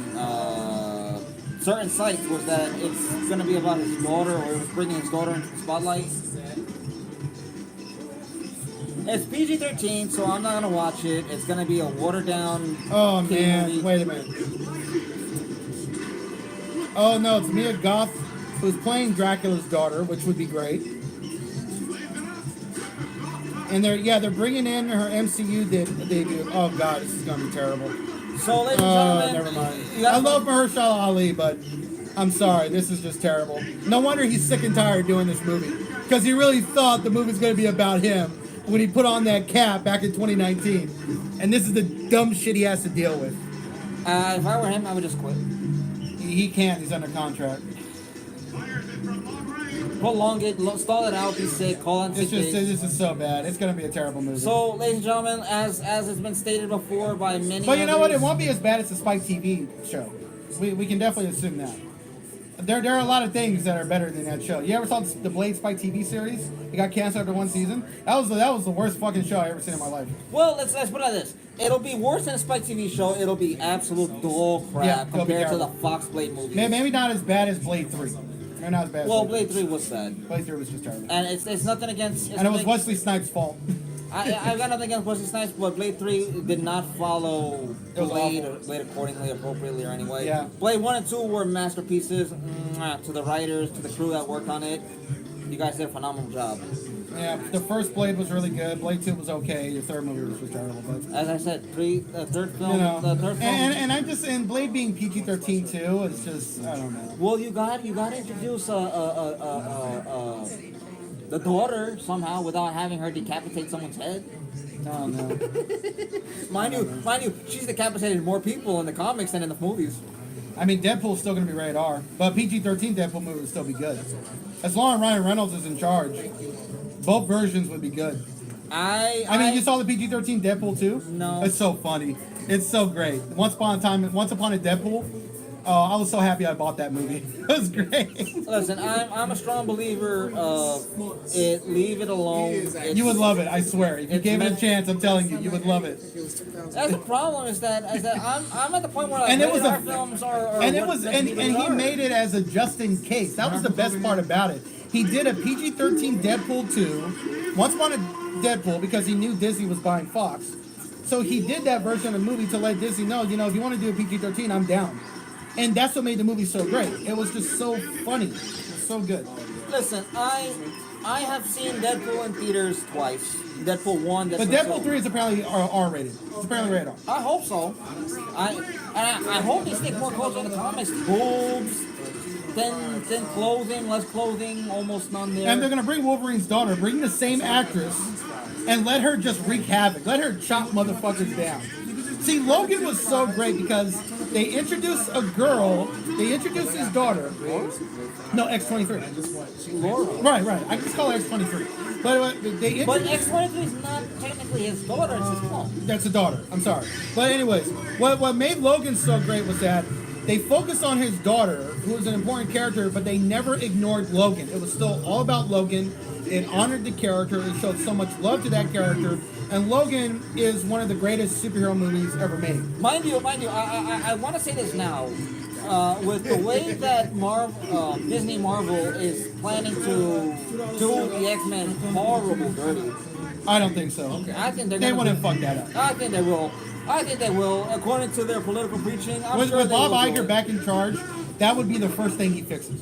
certain sites, was that it's going to be about his daughter, or it was bringing his daughter into the spotlight. It's PG-13, so I'm not going to watch it. It's going to be a watered-down... Oh, man. Movie. Wait a minute. Oh, no, it's Mia Goth, who's playing Dracula's daughter, which would be great. And they're bringing in her MCU debut. Oh, God, this is going to be terrible. So, ladies and gentlemen... never mind. I love Mahershala Ali, but I'm sorry, this is just terrible. No wonder he's sick and tired doing this movie. Because he really thought the movie's going to be about him when he put on that cap back in 2019. And this is the dumb shit he has to deal with. If I were him, I would just quit. He can't. He's under contract. Prolong it, stall it out, be sick, call in sick days. This is so bad. It's going to be a terrible movie. So, ladies and gentlemen, as it's been stated before by many But you know what? It won't be as bad as the Spike TV show. We can definitely assume that. There are a lot of things that are better than that show. You ever saw the Blade Spike TV series? It got canceled after one season. That was the worst fucking show I ever seen in my life. Well, let's put it like this. It'll be worse than a Spike TV show. It'll be absolute dog crap compared to the Fox Blade movies. Maybe not as bad as Blade 3. They're not as bad. Well, Blade 3 was bad. Blade 3 was just terrible. And it's nothing against... And it was Wesley Snipes' fault. I've got nothing against Wesley Snipes, but Blade 3 did not follow Blade accordingly, appropriately, or anyway. Yeah. Blade 1 and 2 were masterpieces. To the writers, to the crew that worked on it. You guys did a phenomenal job. Yeah, the first Blade was really good. Blade 2 was okay. The third movie was just terrible. But As I said, third film. you know, The third film. and I'm just and Blade being PG-13 too. It's just I don't know. Well, you got to introduce the daughter somehow without having her decapitate someone's head. No, no. Mind you, she's decapitated more people in the comics than in the movies. I mean, Deadpool's still going to be rated R, but PG-13 Deadpool movie would still be good. As long as Ryan Reynolds is in charge, both versions would be good. I mean, you saw the PG-13 Deadpool too? No. It's so funny. It's so great. Once Upon a Deadpool. Oh, I was so happy I bought that movie. It was great. Listen, I'm a strong believer of it. Leave it alone. You would love it, I swear. If you gave it a chance, I'm telling you, you would love it. That's the problem. Is that I'm at the point where like, And it was rated R films are and it what was they and really he are. made it as a just in case. That was the best part about it. He did a PG-13 Deadpool 2, Once Upon a Deadpool, because he knew Disney was buying Fox. So he did that version of the movie to let Disney know, you know, if you want to do a PG-13, I'm down. And that's what made the movie so great. It was just so funny. It was so good. Listen, I have seen Deadpool in theaters twice. Deadpool 1, Deadpool But 2. Deadpool 3 is apparently R-rated. It's apparently rated R. I hope so. I hope they stick more close on the comics. Boobs, thin clothing, less clothing, almost none there. And they're going to bring Wolverine's daughter, bring the same actress, and let her just wreak havoc. Let her chop motherfuckers down. See, Logan was so great because they introduced a girl, they introduced his daughter. No, X-23. Laura. Right. I just call her X-23. But they But introduced... X-23 is not technically his daughter, it's his clone. That's a daughter. I'm sorry. But anyways, what made Logan so great was that they focused on his daughter, who was an important character, but they never ignored Logan. It was still all about Logan. It honored the character. It showed so much love to that character. And Logan is one of the greatest superhero movies ever made. Mind you, I want to say this now. With the way that Disney Marvel is planning to do the X-Men horrible dirty. I don't think so. I think They wouldn't fuck that up. I think they will. According to their political preaching. I'm With sure they Bob will do Iger it. back in charge, that would be the first thing he fixes.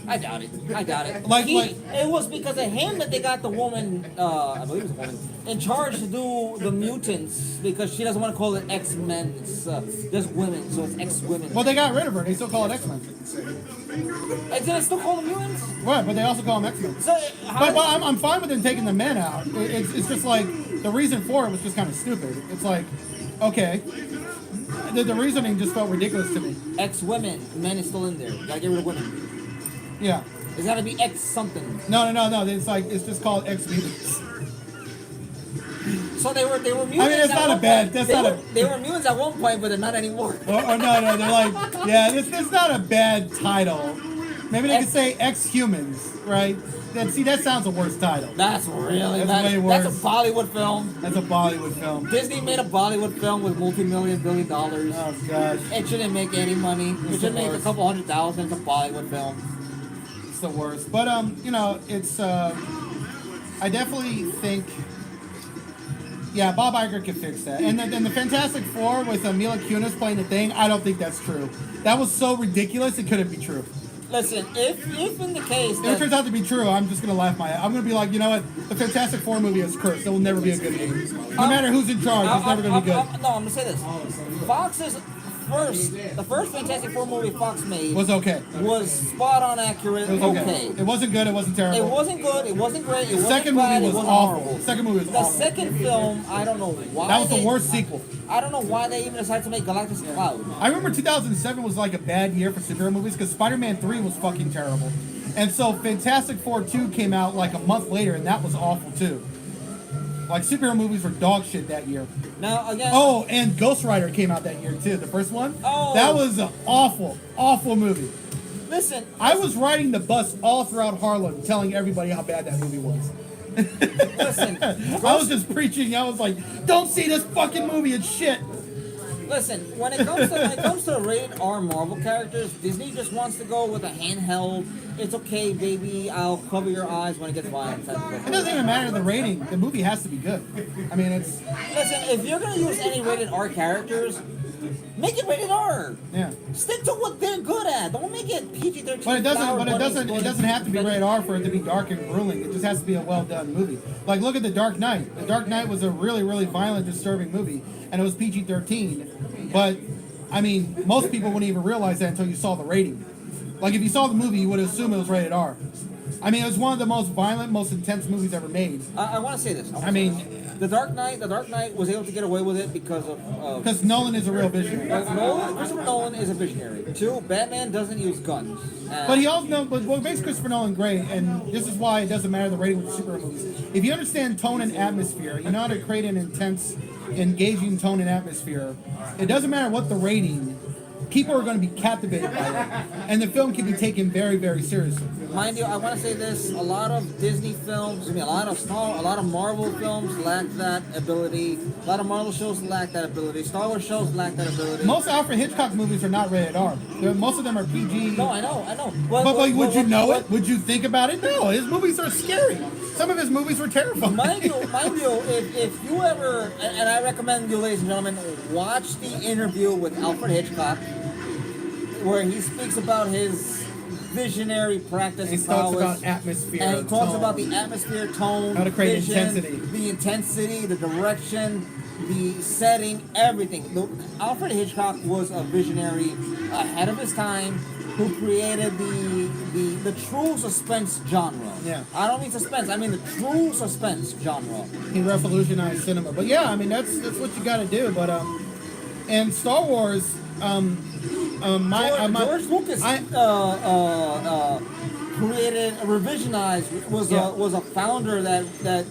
I doubt it. Like- It was because of him that they got the woman, I believe it's a woman, in charge to do the mutants because she doesn't want to call it X-Men. It's just women, so it's X-Women. Well, they got rid of her. They still call it X-Men. And did I still call them mutants? Right, but they also call them X-Men. So, But I'm fine with them taking the men out. It's just like, the reason for it was just kind of stupid. It's like, okay. The reasoning just felt ridiculous to me. X-Women, men is still in there. Gotta get rid of women. Yeah. It's gotta be X something. No. It's like, it's just called X-Mutants. So they were mutants. I mean, it's at not a one bad- point. that's They not were- a- They were mutants at one point, but they're not anymore. Or no, they're like, yeah, it's not a bad title. Maybe they could say X-Humans, right? See, that sounds a worse title. That's really That's way That's a worse. Bollywood film. That's a Bollywood film. Disney made a Bollywood film with multi-million billion dollars. Oh, gosh. It shouldn't make any money. It It's should the make a worst. couple $100,000. It's a Bollywood film. It's the worst. But, you know, it's, I definitely think, yeah, Bob Iger could fix that. And the Fantastic Four with Mila Kunis playing the Thing, I don't think that's true. That was so ridiculous, it couldn't be true. Listen, if in the case If it turns out to be true, I'm just going to laugh my ass. I'm going to be like, you know what? The Fantastic Four movie is cursed. It will never be a good movie. No matter who's in charge, it's never going to be good. No, I'm gonna say this. The first Fantastic Four movie Fox made Was okay. was spot on accurate. It was okay. It wasn't good. It wasn't terrible. It wasn't good. It wasn't great. It The wasn't second bad, movie it was wasn't awful. horrible. The second movie was The awful. second film, I don't know why. That was the worst sequel. I don't know why they even decided to make Galactus Cloud. I remember 2007 was like a bad year for superhero movies because Spider-Man 3 was fucking terrible. And so Fantastic Four 2 came out like a month later, and that was awful too. Like, superhero movies were dog shit that year. Now, again... Oh, and Ghost Rider came out that year too, the first one. Oh. That was an awful, awful movie. Listen... I was riding the bus all throughout Harlem telling everybody how bad that movie was. Listen... I was just preaching. I was like, don't see this fucking movie, it's shit. Listen, when it comes to rated R Marvel characters, Disney just wants to go with a handheld. It's okay, baby. I'll cover your eyes when it gets violent. It doesn't even matter the rating. The movie has to be good. I mean, it's. Listen, if you're gonna use any rated R characters, make it rated R. Yeah. Stick to what they're good at. Don't make it PG-13. But it doesn't have to be rated R for it to be dark and grueling. It just has to be a well done movie. Like look at The Dark Knight. The Dark Knight was a really, really violent, disturbing movie, and it was PG-13. But I mean, most people wouldn't even realize that until you saw the rating. Like if you saw the movie, you would assume it was rated R. I mean, it was one of the most violent, most intense movies ever made. I want to say this. The Dark Knight was able to get away with it because Nolan is a real visionary. Christopher Nolan is a visionary. 2, Batman doesn't use guns. But he also what makes Christopher Nolan great, and this is why it doesn't matter the rating with superhero movies. If you understand tone and atmosphere, you know how to create an intense, engaging tone and atmosphere. It doesn't matter what the rating. People are going to be captivated by it, and the film can be taken very, very seriously. Mind you, I want to say this: a lot of Disney films, a lot of Marvel films lack that ability. A lot of Marvel shows lack that ability. Star Wars shows lack that ability. Most Alfred Hitchcock movies are not rated R. Most of them are PG. No, I know. But would you know it? Would you think about it? No, his movies are scary. Some of his movies were terrifying. Mind you, if you ever, and I recommend you, ladies and gentlemen, watch the interview with Alfred Hitchcock, where he speaks about his visionary practice. He talks about atmosphere. And he talks tone. about the atmosphere, tone, how to create vision, intensity. the intensity, the direction, the setting, everything. Alfred Hitchcock was a visionary ahead of his time, who created the true suspense genre. Yeah. I don't mean suspense, I mean the true suspense genre. He revolutionized cinema. But yeah, I mean that's what you got to do. But and Star Wars, George Lucas created, revisionized, was a founder that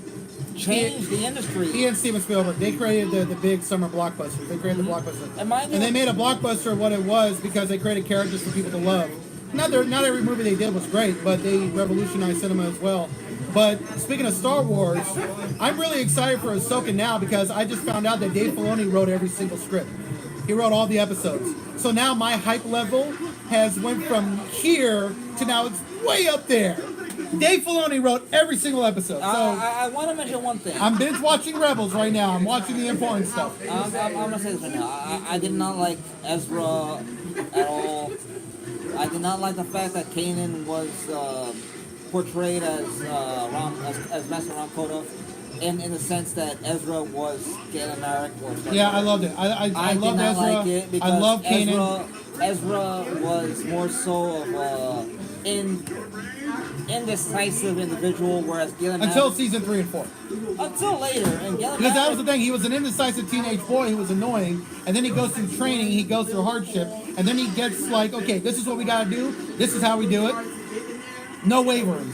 changed the industry. He and Steven Spielberg, they created the big summer blockbusters. They created the blockbuster. And they made a blockbuster what it was because they created characters for people to love. Not every movie they did was great, but they revolutionized cinema as well. But speaking of Star Wars, I'm really excited for Ahsoka now because I just found out that Dave Filoni wrote every single script. He wrote all the episodes. So now my hype level has went from here to now it's way up there. Dave Filoni wrote every single episode. So I want to mention one thing. I'm binge watching Rebels right now. I'm watching the important stuff. I'm gonna say this right now. I did not like Ezra at all. I did not like the fact that Kanan was portrayed as Master Ram Koda, in the sense that Ezra was Galen Marek. Yeah, I loved it. I loved Ezra. Like it because I love Kanan. Ezra was more so of indecisive individual, whereas Galen until Marek, season 3 and 4. until later, and Galen Because that Marek, was the thing. He was an indecisive teenage boy who was annoying, and then he goes through training, he goes through hardship, and then he gets like, okay, this is what we gotta do. This is how we do it. No wavering.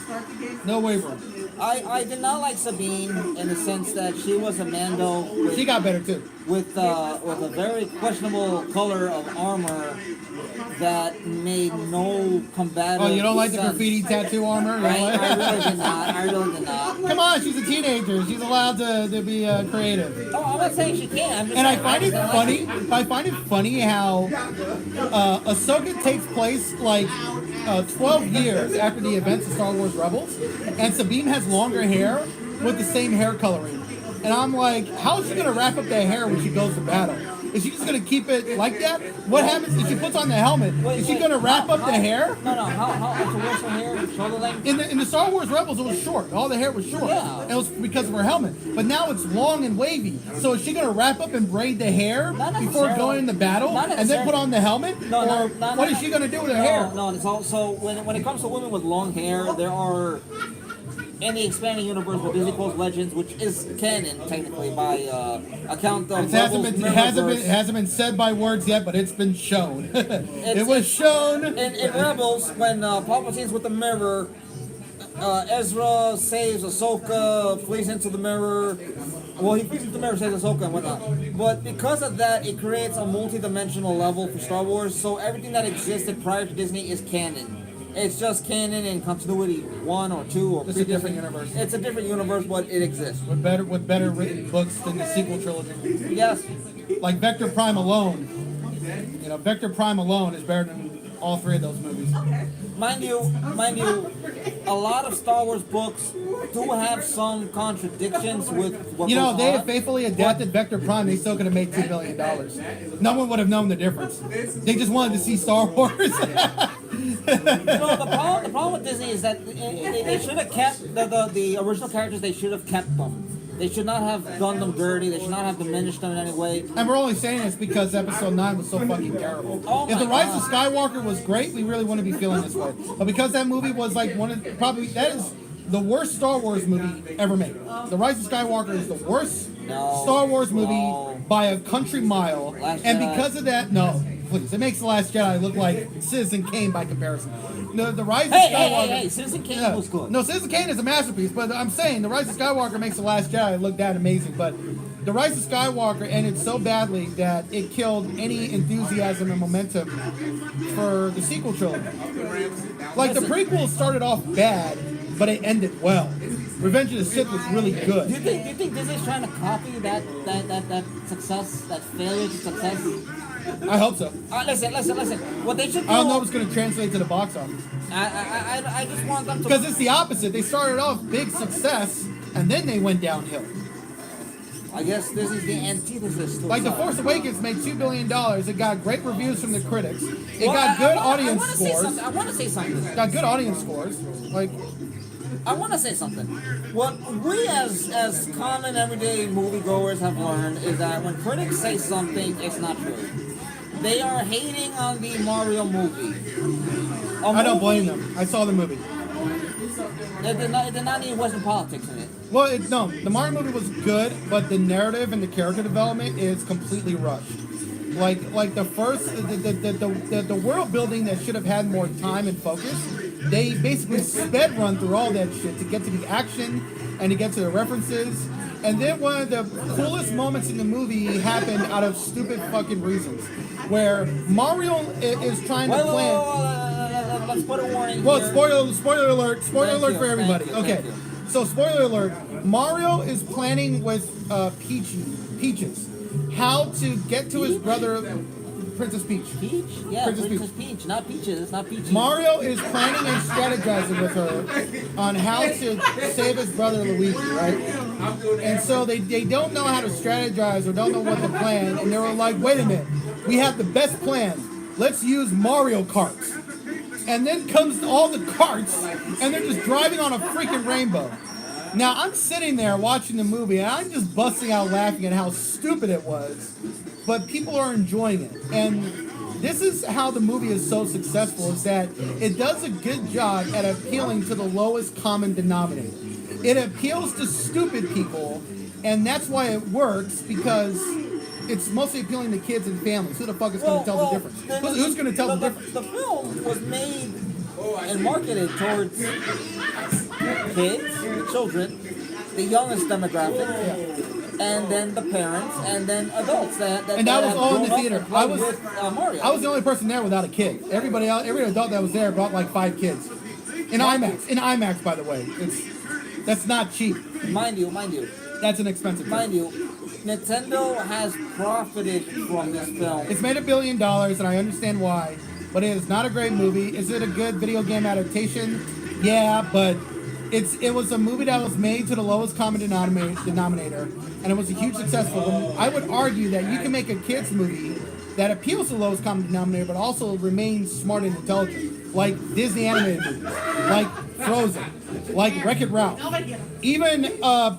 No wavering. I did not like Sabine in the sense that she was a Mando. She got better too. With a very questionable color of armor that made no combative. Oh, you don't like the sense. graffiti tattoo armor? I really did not. I really did not. Come on, she's a teenager. She's allowed to be creative. Oh, I'm not saying she can't. I'm just And I saying, find it just funny. like I find it funny how Ahsoka takes place like 12 years after the events of Star Wars Rebels, and Sabine has longer hair with the same hair coloring. And I'm like, how is she gonna wrap up that hair when she goes to battle? Is she just gonna keep it like that? What happens if she puts on the helmet? Is she gonna wrap up the hair? No. How what's her hair? Shoulder length? In the Star Wars Rebels, it was short. All the hair was short. Yeah. It was because of her helmet. But now it's long and wavy. So is she gonna wrap up and braid the hair Not before necessarily. going into battle, Not and then necessarily. put on the helmet? No, What is she gonna do with her hair? No, it's also when it comes to women with long hair, there are in the expanding universe with Disney Plus Legends, which is canon technically by account of It hasn't been said by words yet, but it's been shown. It was shown. In Rebels, when Palpatine's with the mirror, Ezra saves Ahsoka, flees into the mirror. Well, he flees into the mirror, saves Ahsoka and whatnot. But because of that, it creates a multi-dimensional level for Star Wars. So everything that existed prior to Disney is canon. It's just canon and continuity 1 or 2 or It's a different universe. It's a different universe, but it exists. With better written books than the sequel trilogy. Yes. like Vector Prime alone. You know, Vector Prime alone is better than all three of those movies. Mind you, a lot of Star Wars books do have some contradictions with what You know, goes they on. had faithfully adapted Vector Prime, they still could have made $2 billion. No one would have known the difference. They just wanted to see Star Wars. The problem with Disney is that they should have kept the original characters. They should have kept them. They should not have done them dirty. They should not have diminished them in any way. And we're only saying this because Episode 9 was so fucking terrible. Oh If The my Rise of God. Skywalker was great, we really wouldn't be feeling this way. But because that movie was like that is the worst Star Wars movie ever made. The Rise of Skywalker is the worst Star Wars movie by a country mile. Last And Jedi. because of that, no, please, it makes The Last Jedi look like Citizen Kane by comparison. The Rise of Skywalker. Hey, Citizen Kane was good. No, Citizen Kane is a masterpiece, but I'm saying The Rise of Skywalker makes The Last Jedi look that amazing. But The Rise of Skywalker ended so badly that it killed any enthusiasm and momentum for the sequel trilogy. Like, the prequel started off bad, but it ended well. Revenge of the Sith was really Do you good. think Disney's trying to copy that success, that failure to success? I hope so. Listen. What they should do. I don't know if it's going to translate to the box office. I just want them to. Because it's the opposite. They started off big success, and then they went downhill. I guess this is the antithesis to Like The Force Awakens made $2 billion. It got great reviews from the critics. It got good audience scores. I want to say something. Got good audience scores. Like, I want to say something. What we as common everyday moviegoers have learned is that when critics say something, it's not true. They are hating on the Mario movie. I don't blame them. I saw the movie. It did not need Western politics in it. Well, no, the Mario movie was good, but the narrative and the character development is completely rushed. Like the first, the world building that should have had more time and focus, they basically sped run through all that shit to get to the action and to get to the references. And then one of the coolest moments in the movie happened out of stupid fucking reasons, where Mario is trying to plan. Let's put a warning Well, here. spoiler alert for everybody. Thank Okay, you. so spoiler alert. Mario is planning with Peaches how to get to his brother, Princess Peach. Peach? Yeah, Princess Princess Peach. Not Peaches. It's not Peaches. Mario is planning and strategizing with her on how to save his brother Luigi, right? And so they don't know how to strategize or don't know what to plan, and they were like, wait a minute, we have the best plan. Let's use Mario Karts. And then comes all the carts, and they're just driving on a freaking rainbow. Now, I'm sitting there watching the movie, and I'm just busting out laughing at how stupid it was, but people are enjoying it. And this is how the movie is so successful, is that it does a good job at appealing to the lowest common denominator. It appeals to stupid people, and that's why it works, because it's mostly appealing to kids and families. Who the fuck is going to tell the difference? Who's going to tell the difference? The film was made and marketed towards kids, children, the youngest demographic, and then the parents, and then adults. And that was have all in the grown up theater. and played with, Mario. I was the only person there without a kid. Every adult that was there brought like 5 kids. In IMAX. In IMAX, by the way. That's not cheap. Mind you. That's an expensive Mind film. you, Nintendo has profited from this film. It's made $1 billion, and I understand why. But it is not a great movie. Is it a good video game adaptation? Yeah, but it was a movie that was made to the lowest common denominator, and it was a huge successful one. I would argue that you can make a kids movie that appeals to the lowest common denominator, but also remains smart and intelligent, like Disney animated movies, like Frozen, like Wreck-It Ralph. Even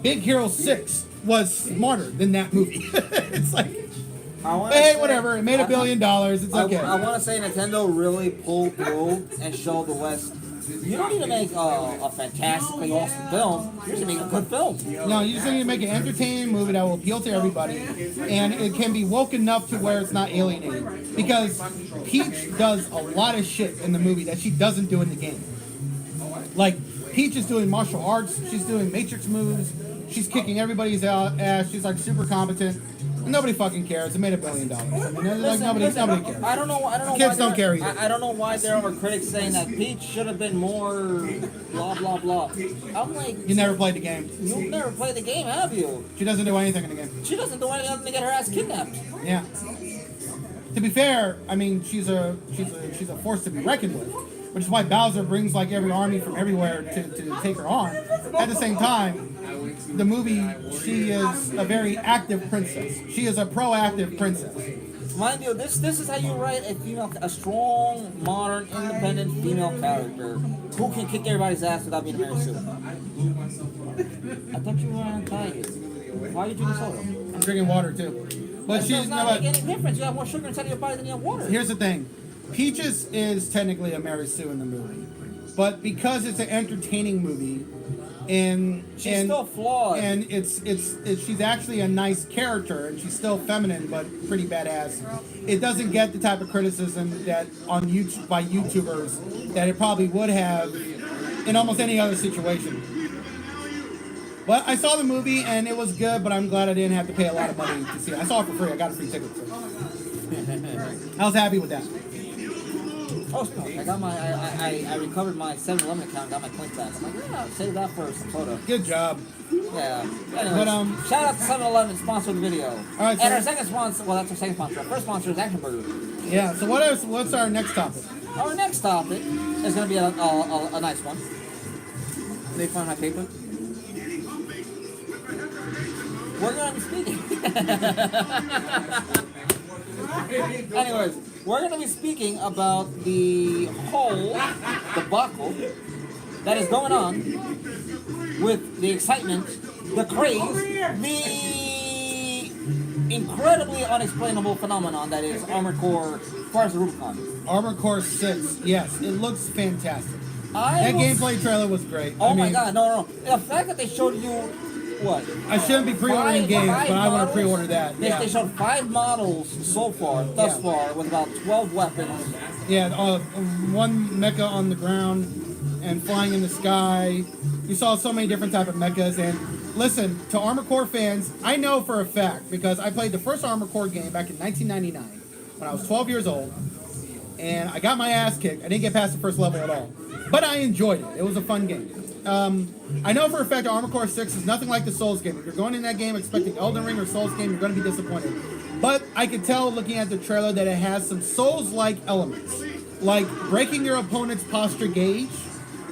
Big Hero 6 was smarter than that movie. It's like, hey, whatever. It made $1 billion. It's okay. I want to say Nintendo really pulled through and showed the West. You don't need to make a fantastically awesome film. You just make a good film. No, you just need to make an entertaining movie that will appeal to everybody, and it can be woke enough to where it's not alienating. Because Peach does a lot of shit in the movie that she doesn't do in the game. Like, Peach is doing martial arts. She's doing matrix moves. She's kicking everybody's ass. She's like super competent. Nobody fucking cares. It made $1 billion. I mean, nobody cares. I don't know. Kids why don't care either. I don't know why there are critics saying that Peach should have been more blah blah blah. I'm like, You never played the game. you've never played the game, have you? She doesn't do anything in the game. She doesn't do anything other than get her ass kidnapped. Yeah. To be fair, I mean, she's a force to be reckoned with, which is why Bowser brings like every army from everywhere to take her on. At the same time, the movie, she is a very active princess. She is a proactive princess. Mind you, this is how you write a strong, modern, independent female character who can kick everybody's ass without being a Mary Sue. I thought you were untied. Why are you drinking soda? I'm drinking water too. But That she's does not make any difference. You have more sugar inside of your body than you have water. Here's the thing. Peaches is technically a Mary Sue in the movie. But because it's an entertaining movie and She's still flawed. and it's she's actually a nice character and she's still feminine but pretty badass. It doesn't get the type of criticism that on YouTube by YouTubers that it probably would have in almost any other situation. But I saw the movie and it was good, but I'm glad I didn't have to pay a lot of money to see it. I saw it for free. I got a free ticket. So. I was happy with that. Oh, I got I recovered my 7-Eleven account, got my points back. I'm like, yeah, save that for some soda. Good job. Yeah. Anyways, But, shout out to 7-Eleven, sponsored the video. All right, And so- our second sponsor, well, that's our second sponsor. Our first sponsor is Action Burger. Yeah. So what's our next topic? Our next topic is going to be a nice one. Let me find my paper. We're going to be speaking. Anyways, we're going to be speaking about the whole debacle that is going on with the excitement, the craze, the incredibly unexplainable phenomenon that is Armored Core Fires the Rubicon. Armored Core 6. Yes, it looks fantastic. That Gameplay trailer was great. Oh I my mean, god, no. The fact that they showed you what? I shouldn't be pre-ordering games, but I want to pre-order that. They, Yeah. they showed 5 models so far, thus far, with about 12 weapons. Yeah, one mecha on the ground and flying in the sky. You saw so many different type of mechas. And listen, to Armored Core fans, I know for a fact because I played the first Armored Core game back in 1999 when I was 12 years old, and I got my ass kicked. I didn't get past the first level at all, but I enjoyed it. It was a fun game. I know for a fact that Armored Core 6 is nothing like the Souls game. If you're going in that game expecting Elden Ring or Souls game, you're going to be disappointed. But I could tell looking at the trailer that it has some Souls-like elements, like breaking your opponent's posture gauge,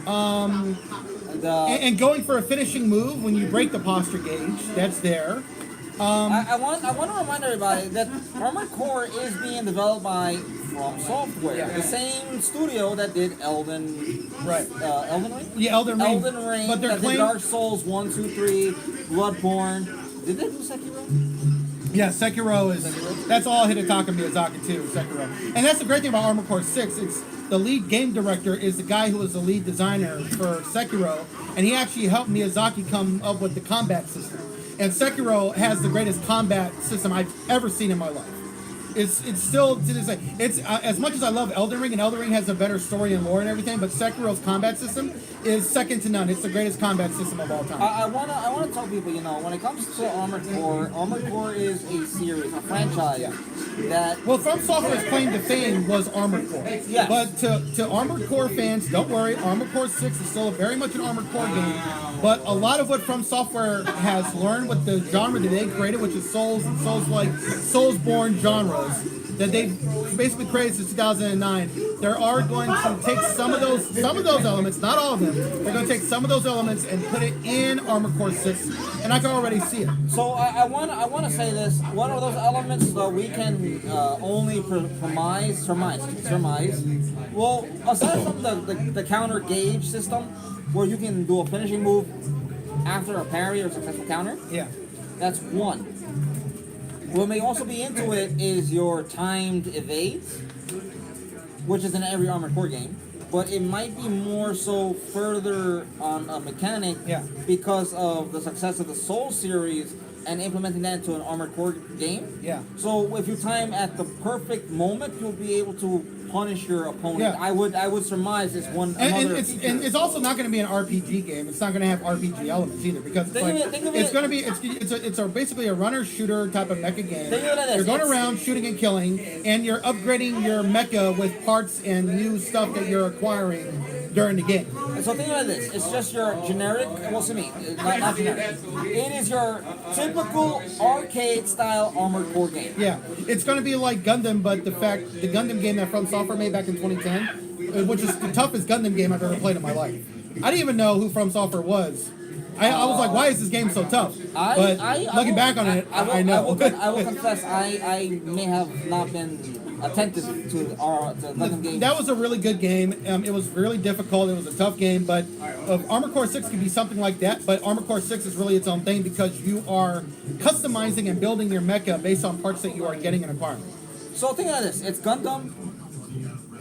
and going for a finishing move when you break the posture gauge. That's there. I want to remind everybody that Armored Core is being developed by From Software, the same studio that did Elden Ring. Yeah, Elden Ring. Elden Ring. But they're that did claiming. Dark Souls 1, 2, 3, Bloodborne. Did they do Sekiro? Yeah, Sekiro is. That's all Hidetaka Miyazaki too. Sekiro, and that's the great thing about Armored Core 6. It's the lead game director is the guy who was the lead designer for Sekiro, and he actually helped Miyazaki come up with the combat system. And Sekiro has the greatest combat system I've ever seen in my life. It's still to this day. It's as much as I love Elden Ring, and Elden Ring has a better story and lore and everything, but Sekiro's combat system is second to none. It's the greatest combat system of all time. I wanna tell people, when it comes to Armored Core is a series, a franchise that. Well, From Software's claim to fame was Armored Core. Yes. But to Armored Core fans, don't worry, Armored Core 6 is still very much an Armored Core game. But a lot of what From Software has learned with the genre that they created, which is Souls and Souls-like, Souls-born genres, that they basically created since 2009, they are going to take some of those elements, not all of them. They're going to take some of those elements and put it in Armored Core 6, and I can already see it. So I want to say this. One of those elements that we can only surmise. Well, aside from the counter gauge system, where you can do a finishing move after a parry or successful counter. Yeah. That's one. What may also be into it is your timed evades, which is in every Armored Core game, but it might be more so further on a mechanic because of the success of the Soul series, and implementing that into an Armored Core game. Yeah. So if you time at the perfect moment, you'll be able to punish your opponent. Yeah. I would surmise it's one And another it's, feature. and it's also not going to be an RPG game. It's not going to have RPG elements either because it's Think of it's it- going to be it's basically a runner shooter type of mecha game. Think of it like this, You're going it's- around shooting and killing, and you're upgrading your mecha with parts and new stuff that you're acquiring during the game. So think about this. It's just your generic, what's it mean? Not generic. It is your typical arcade-style Armored Core game. Yeah, it's going to be like Gundam, but the Gundam game that From Software made back in 2010, which is the toughest Gundam game I've ever played in my life. I didn't even know who From Software was. I was like, why is this game so tough? But looking back on it, I know. I will confess, I may have not been attentive to Gundam games. That was a really good game. It was really difficult. It was a tough game, but Armored Core 6 could be something like that. But Armored Core 6 is really its own thing because you are customizing and building your mecha based on parts that you are getting and acquiring. So think of this. It's Gundam.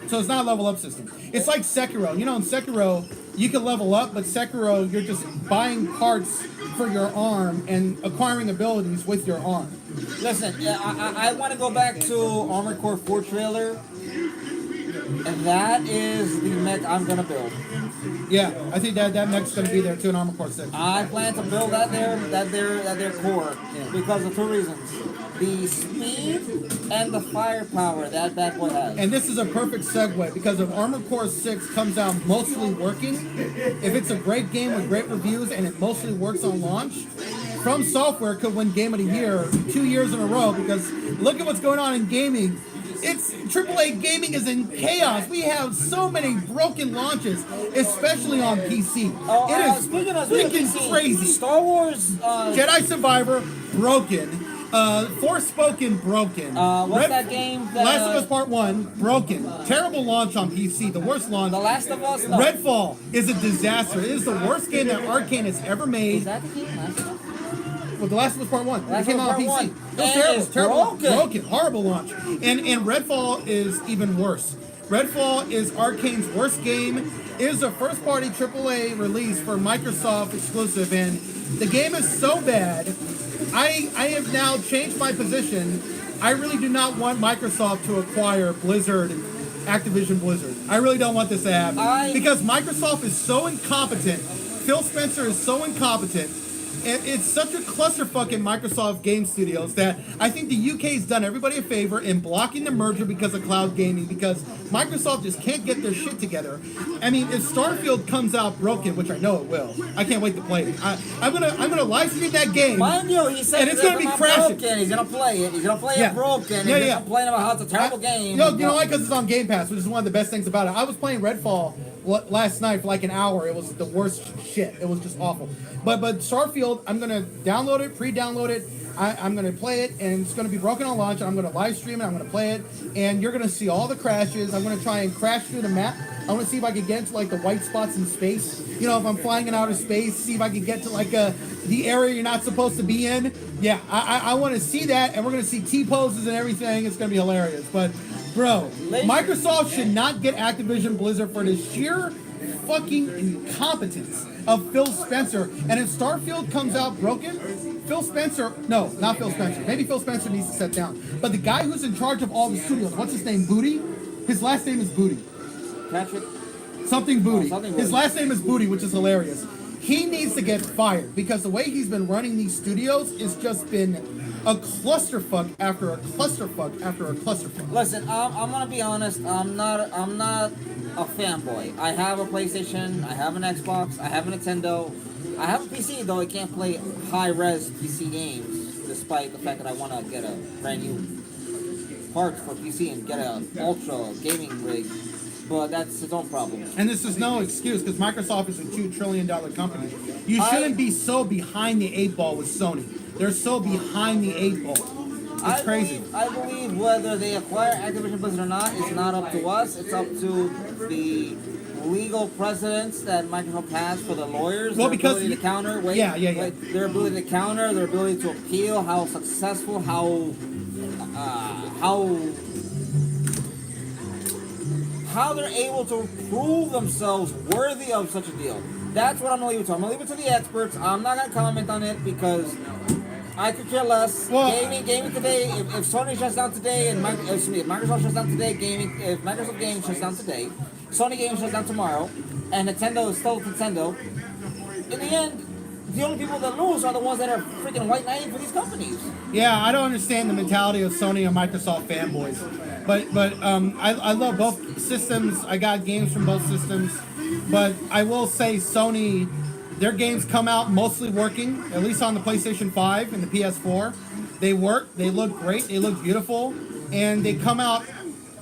So it's not a level up system. It's like Sekiro. You know, in Sekiro, you can level up, but Sekiro, you're just buying parts for your arm and acquiring abilities with your arm. Listen, I want to go back to Armored Core 4 trailer, and that is the mech I'm gonna build. Yeah, I think that mech's going to be there too in Armored Core 6. I plan to build that their core because of two reasons: the speed and the firepower that bad boy has. And this is a perfect segue because if Armored Core 6 comes out mostly working, if it's a great game with great reviews and it mostly works on launch, From Software could win Game of the Year 2 years in a row because look at what's going on in gaming. It's AAA gaming is in chaos. We have so many broken launches, especially on PC. It is speaking of freaking PC, crazy. Star Wars. Jedi Survivor broken. Forspoken broken. What's that game? Last of Us Part 1 broken. Terrible launch on PC. The worst launch. The Last of Us. No. Redfall is a disaster. It is the worst game that Arcane has ever Is made. that the game? Last of Us? Well, The Last of Us Part 1. It Last came of out on Us Part PC. 1. It was It terrible. is Terrible. broken. Horrible launch. And Redfall is even worse. Redfall is Arcane's worst game. It is a first party AAA release for Microsoft exclusive, and the game is so bad. I have now changed my position. I really do not want Microsoft to acquire Blizzard, Activision Blizzard. I really don't want this to happen because Microsoft is so incompetent. Phil Spencer is so incompetent. It's such a clusterfuck in Microsoft Game Studios that I think the UK's done everybody a favor in blocking the merger because of cloud gaming because Microsoft just can't get their shit together. I mean, if Starfield comes out broken, which I know it will, I can't wait to play it. I'm gonna live stream that game. Mind you, he said And it's gonna be crashing. broken. He's gonna play it. He's gonna play Yeah. it broken. Yeah, He's yeah. gonna complain about how it's a terrible game. You know why? Because it's on Game Pass, which is one of the best things about it. I was playing Redfall last night for like an hour. It was the worst shit. It was just awful. But Starfield, I'm gonna download it, pre-download it. I'm gonna play it, and it's gonna be broken on launch. And I'm gonna live stream it. I'm gonna play it, and you're gonna see all the crashes. I'm gonna try and crash through the map. I want to see if I can get into like the white spots in space. You know, if I'm flying in outer space, see if I can get to like the area you're not supposed to be in. Yeah, I want to see that, and we're gonna see T-poses and everything. It's gonna be hilarious. But bro, Microsoft should not get Activision Blizzard for the sheer fucking incompetence of Phil Spencer. And if Starfield comes out broken, Phil Spencer, no, not Phil Spencer. Maybe Phil Spencer needs to step down. But the guy who's in charge of all the studios, what's his name? Booty? His last name is Booty. Patrick. Something Booty. Something His Booty. last name is Booty, which is hilarious. He needs to get fired because the way he's been running these studios has just been a clusterfuck after a clusterfuck after a clusterfuck. Listen, I'm gonna be honest. I'm not a fanboy. I have a PlayStation. I have an Xbox. I have a Nintendo. I have a PC, though I can't play high-res PC games, despite the fact that I want to get a brand new part for PC and get a ultra gaming rig. But that's its own problem. And this is no excuse because Microsoft is a $2 trillion company. You shouldn't be so behind the 8 ball with Sony. They're so behind the 8 ball. It's crazy. I believe whether they acquire Activision Blizzard or not is not up to us. It's up to the legal precedents that Microsoft has for the lawyers. Well, their because ability to counter. Their ability to counter, their ability to appeal, how successful, how they're able to prove themselves worthy of such a deal. That's what I'm gonna leave it to. I'm gonna leave it to the experts. I'm not gonna comment on it because I could care less. Well, gaming today. If Sony shuts down today, and if Microsoft shuts down today, gaming. If Microsoft Gaming shuts down today, Sony Gaming shuts down tomorrow, and Nintendo is still Nintendo. In the end, the only people that lose are the ones that are freaking white knighting for these companies. Yeah, I don't understand the mentality of Sony and Microsoft fanboys, but I love both systems. I got games from both systems, but I will say Sony, their games come out mostly working, at least on the PlayStation 5 and the PS4. They work, they look great, they look beautiful, and they come out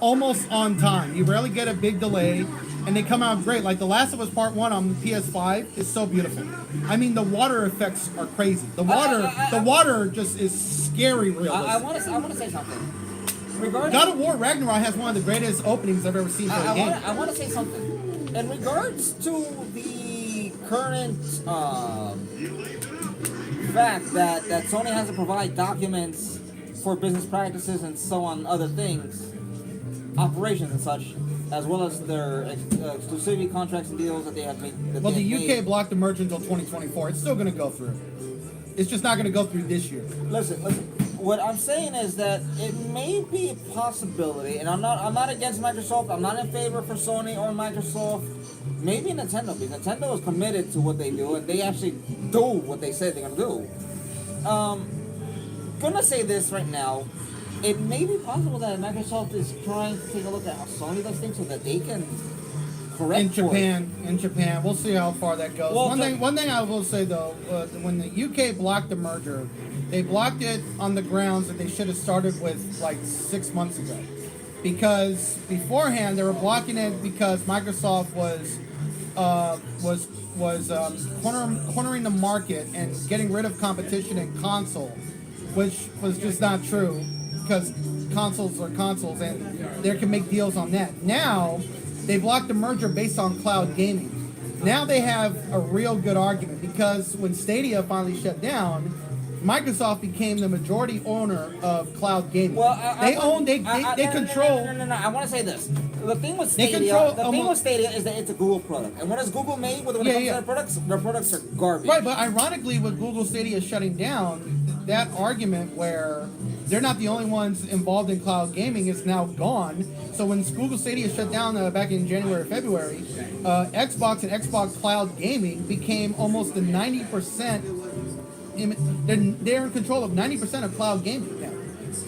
almost on time. You rarely get a big delay, and they come out great. Like The Last of Us Part 1 on PS5 is so beautiful. I mean, the water effects are crazy. The water just is scary realistic. I want to say something. Regarding God of War Ragnarok has one of the greatest openings I've ever seen for a game. I want to say something. In regards to the current fact that Sony has to provide documents for business practices and so on, other things, operations and such, as well as their exclusivity contracts and deals that they have made. Well, the UK blocked the merge until 2024. It's still going to go through. It's just not going to go through this year. Listen. What I'm saying is that it may be a possibility, and I'm not against Microsoft. I'm not in favor for Sony or Microsoft. Maybe Nintendo, because Nintendo is committed to what they do, and they actually do what they say they're gonna do. Gonna say this right now. It may be possible that Microsoft is trying to take a look at how Sony does things so that they can correct in Japan, we'll see how far that goes. Well, one thing I will say though, when the UK blocked the merger, they blocked it on the grounds that they should have started with like 6 months ago, because beforehand they were blocking it because Microsoft was cornering the market and getting rid of competition in console, which was just not true, because consoles are consoles and they can make deals on that. Now they blocked the merger based on cloud gaming. Now they have a real good argument, because when Stadia finally shut down, Microsoft became the majority owner of cloud gaming. Well, they control. No. I want to say this. The thing with Stadia, is that it's a Google product, and what has Google made when it comes to their products? Their products are garbage. Right, but ironically, with Google Stadia shutting down, that argument where they're not the only ones involved in cloud gaming is now gone. So when Google Stadia shut down back in January or February, Xbox and Xbox Cloud Gaming became almost the 90%. They're in control of 90% of cloud gaming now.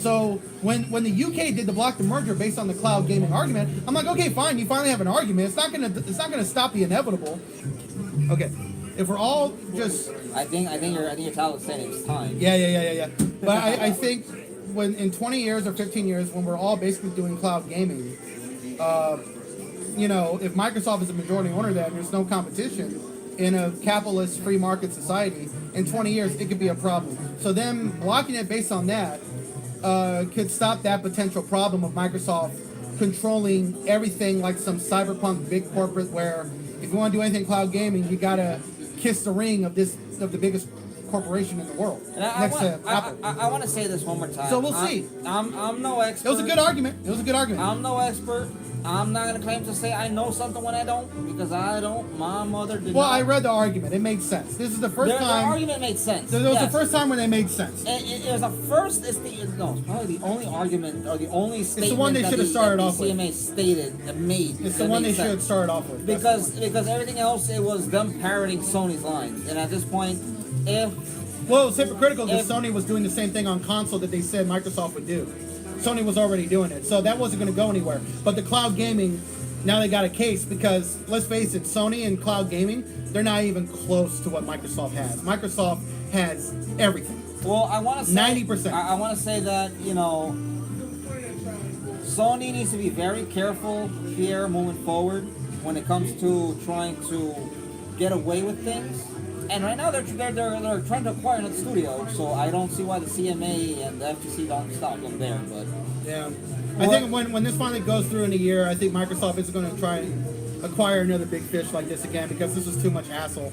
So when the UK did the block the merger based on the cloud gaming argument, I'm like, okay, fine, you finally have an argument. It's not gonna stop the inevitable. Okay, if we're all just, I think your talent saying it's time. Yeah. But I think when in 20 years or 15 years, when we're all basically doing cloud gaming, if Microsoft is a majority owner of that and there's no competition in a capitalist free market society, in 20 years it could be a problem. So them blocking it based on that could stop that potential problem of Microsoft controlling everything like some cyberpunk big corporate, where if you want to do anything cloud gaming, you gotta kiss the ring of the biggest corporation in the world. And I want to say this one more time. So we'll see. I'm no expert. It was a good argument. I'm no expert. I'm not going to claim to say I know something when I don't, because I don't. My mother did not. Well, I read the argument. It made sense. This is the first time. The argument made sense. It was the first time when they made sense. It was the first. It's probably the only argument or the only statement. It's the one they should have started off with. CMA made. It's the one they should have started off with. Because everything else, it was them parroting Sony's lines, and at this point, well, it was hypocritical because Sony was doing the same thing on console that they said Microsoft would do. Sony was already doing it, so that wasn't going to go anywhere. But the cloud gaming, now they got a case, because let's face it, Sony and cloud gaming, they're not even close to what Microsoft has. Microsoft has everything. Well, I want to say 90%. I want to say that Sony needs to be very careful here moving forward when it comes to trying to get away with things. And right now they're trying to acquire another studio, so I don't see why the CMA and the FTC don't stop them there. But yeah, I think when this finally goes through in a year, I think Microsoft is going to try and acquire another big fish like this again, because this is too much hassle.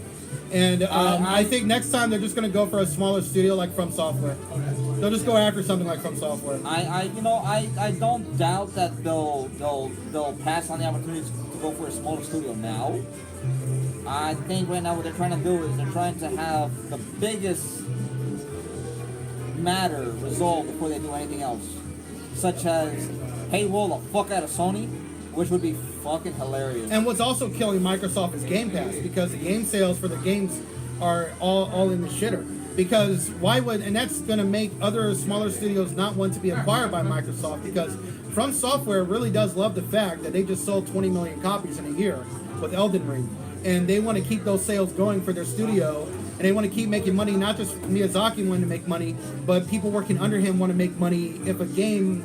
And I think next time they're just going to go for a smaller studio like From Software. They'll just go after something like From Software. I don't doubt that they'll pass on the opportunity to go for a smaller studio now. I think right now what they're trying to do is they're trying to have the biggest matter resolved before they do anything else, such as paywall the fuck out of Sony, which would be fucking hilarious. And what's also killing Microsoft is Game Pass, because the game sales for the games are all in the shitter. Because why would, and that's going to make other smaller studios not want to be acquired by Microsoft, because From Software really does love the fact that they just sold 20 million copies in a year with Elden Ring. And they want to keep those sales going for their studio, and they want to keep making money. Not just Miyazaki wanting to make money, but people working under him want to make money if a game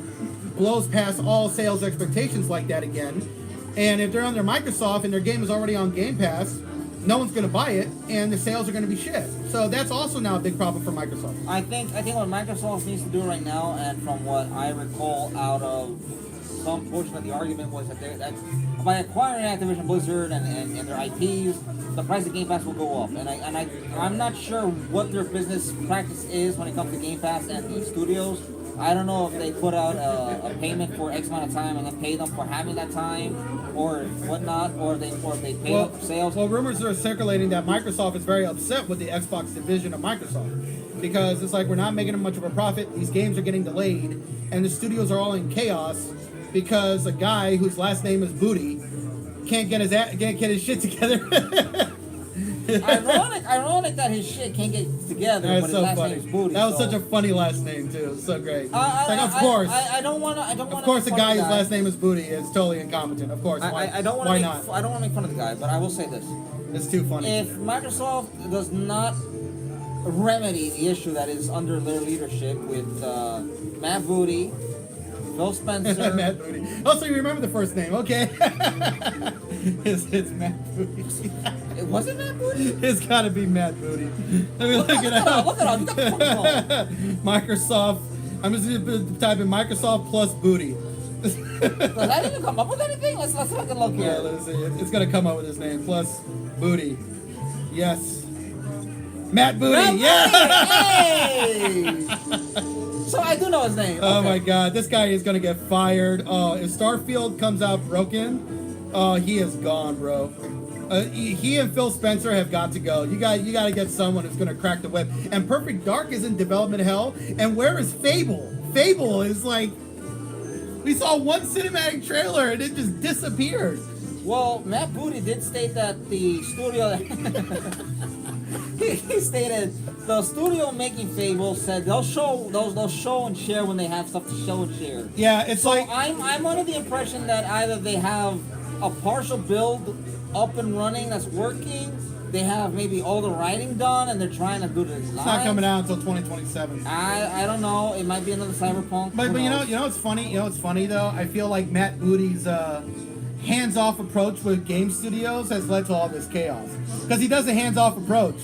blows past all sales expectations like that again. And if they're under Microsoft and their game is already on Game Pass, no one's going to buy it, and the sales are going to be shit. So that's also now a big problem for Microsoft. I think what Microsoft needs to do right now, and from what I recall out of some portion of the argument, was that by acquiring Activision Blizzard and their IPs, the price of Game Pass will go up. And I'm not sure what their business practice is when it comes to Game Pass and the studios. I don't know if they put out a payment for X amount of time and then pay them for having that time or whatnot, or if they pay them for sales. Well, rumors are circulating that Microsoft is very upset with the Xbox division of Microsoft, because it's like, we're not making much of a profit, these games are getting delayed, and the studios are all in chaos because a guy whose last name is Booty can't get his shit together. Ironic that his shit can't get together, That's but his so last funny. name's Booty. That was such a funny last name too. It's so great. Of course. I don't want to. Of course, the guy whose last name is Booty is totally incompetent. Of course. I don't want Why to. not? I don't want to make fun of the guy, but I will say this: It's too funny. if Microsoft does not remedy the issue that is under their leadership with Matt Booty, Phil Spencer, Matt Booty. Also, you remember the first name, okay? it's Matt Booty. it wasn't Matt Booty. It's got to be Matt Booty. Let me look it up. Look it up. You got the fucking phone. Microsoft. I'm just going to type in Microsoft plus Booty. Does that even come up with anything? Let's take a look Yeah, here. let's see. It's going to come up with his name. Plus Booty. Yes. Matt Booty. Matt Yeah. Booty! Hey! So I do know his name. Oh Okay. my God, this guy is gonna get fired. If Starfield comes out broken, he is gone, bro. He and Phil Spencer have got to go. You got to get someone who's gonna crack the whip. And Perfect Dark is in development hell. And where is Fable? Fable is like, we saw one cinematic trailer and it just disappeared. Well, Matt Booty did state that the studio he stated the studio making Fable said they'll show and share when they have stuff to show and share. Yeah, it's So like, I'm under the impression that either they have a partial build up and running that's working, they have maybe all the writing done, and they're trying to do the design. it's not coming out until 2027. I don't know. It might be another Cyberpunk. But Who you know knows? what's funny? You know what's funny though? I feel like Matt Booty's hands-off approach with game studios has led to all this chaos, because he does a hands-off approach,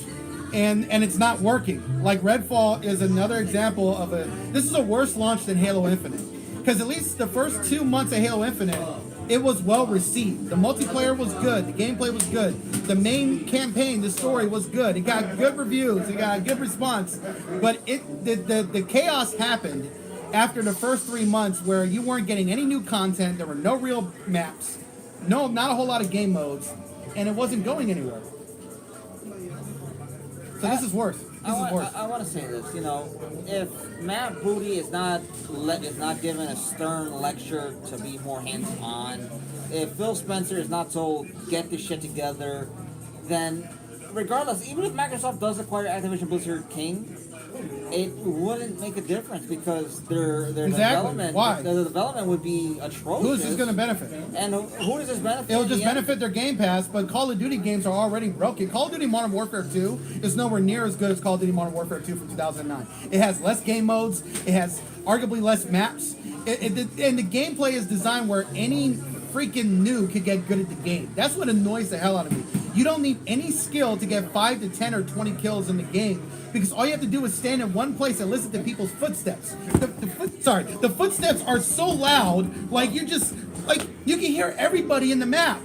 and it's not working. Like Redfall is another example of this is a worse launch than Halo Infinite, because at least the first 2 months of Halo Infinite, it was well received. The multiplayer was good. The gameplay was good. The main campaign, the story was good. It got good reviews. It got a good response. But the chaos happened after the first 3 months, where you weren't getting any new content. There were no real maps. No, not a whole lot of game modes. And it wasn't going anywhere. So this is worse. I want to say this. You know, if Matt Booty is not given a stern lecture to be more hands-on, if Phil Spencer is not told get this shit together, then regardless, even if Microsoft does acquire Activision Blizzard King, it wouldn't make a difference, because their development, Why? the development would be atrocious. Who is this going to benefit? And who does this benefit? It'll in just the end? benefit their Game Pass, but Call of Duty games are already broken. Call of Duty Modern Warfare 2 is nowhere near as good as Call of Duty Modern Warfare 2 from 2009. It has less game modes. It has arguably less maps. And the gameplay is designed where any freaking noob could get good at the game. That's what annoys the hell out of me. You don't need any skill to get 5 to 10 or 20 kills in the game, because all you have to do is stand in one place and listen to people's footsteps. The footsteps are so loud, like you can hear everybody in the map.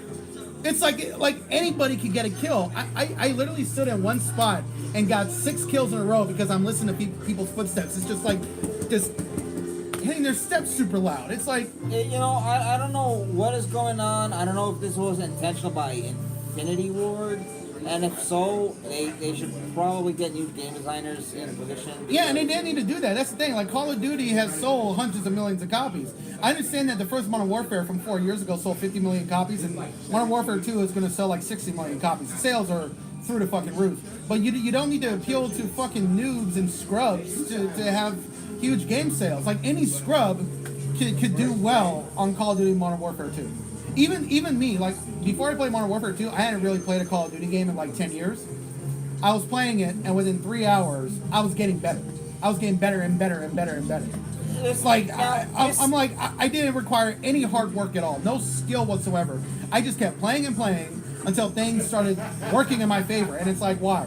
It's like anybody could get a kill. I literally stood in one spot and got 6 kills in a row because I'm listening to people's footsteps. It's just like hitting their steps super loud. It's like, you know, I don't know what is going on. I don't know if this was intentional by Infinity Ward, And if so, they should probably get new game designers in a position. Yeah, and they didn't need to do that. That's the thing. Like, Call of Duty has sold hundreds of millions of copies. I understand that the first Modern Warfare from 4 years ago sold 50 million copies, and Modern Warfare 2 is going to sell like 60 million copies. The sales are through the fucking roof. But you don't need to appeal to fucking noobs and scrubs to have huge game sales. Like, any scrub could do well on Call of Duty Modern Warfare 2. Even me, like, before I played Modern Warfare 2, I hadn't really played a Call of Duty game in like 10 years. I was playing it, and within 3 hours, I was getting better. I was getting better and better and better and better. It's like, I didn't require any hard work at all. No skill whatsoever. I just kept playing and playing until things started working in my favor. And it's like, why?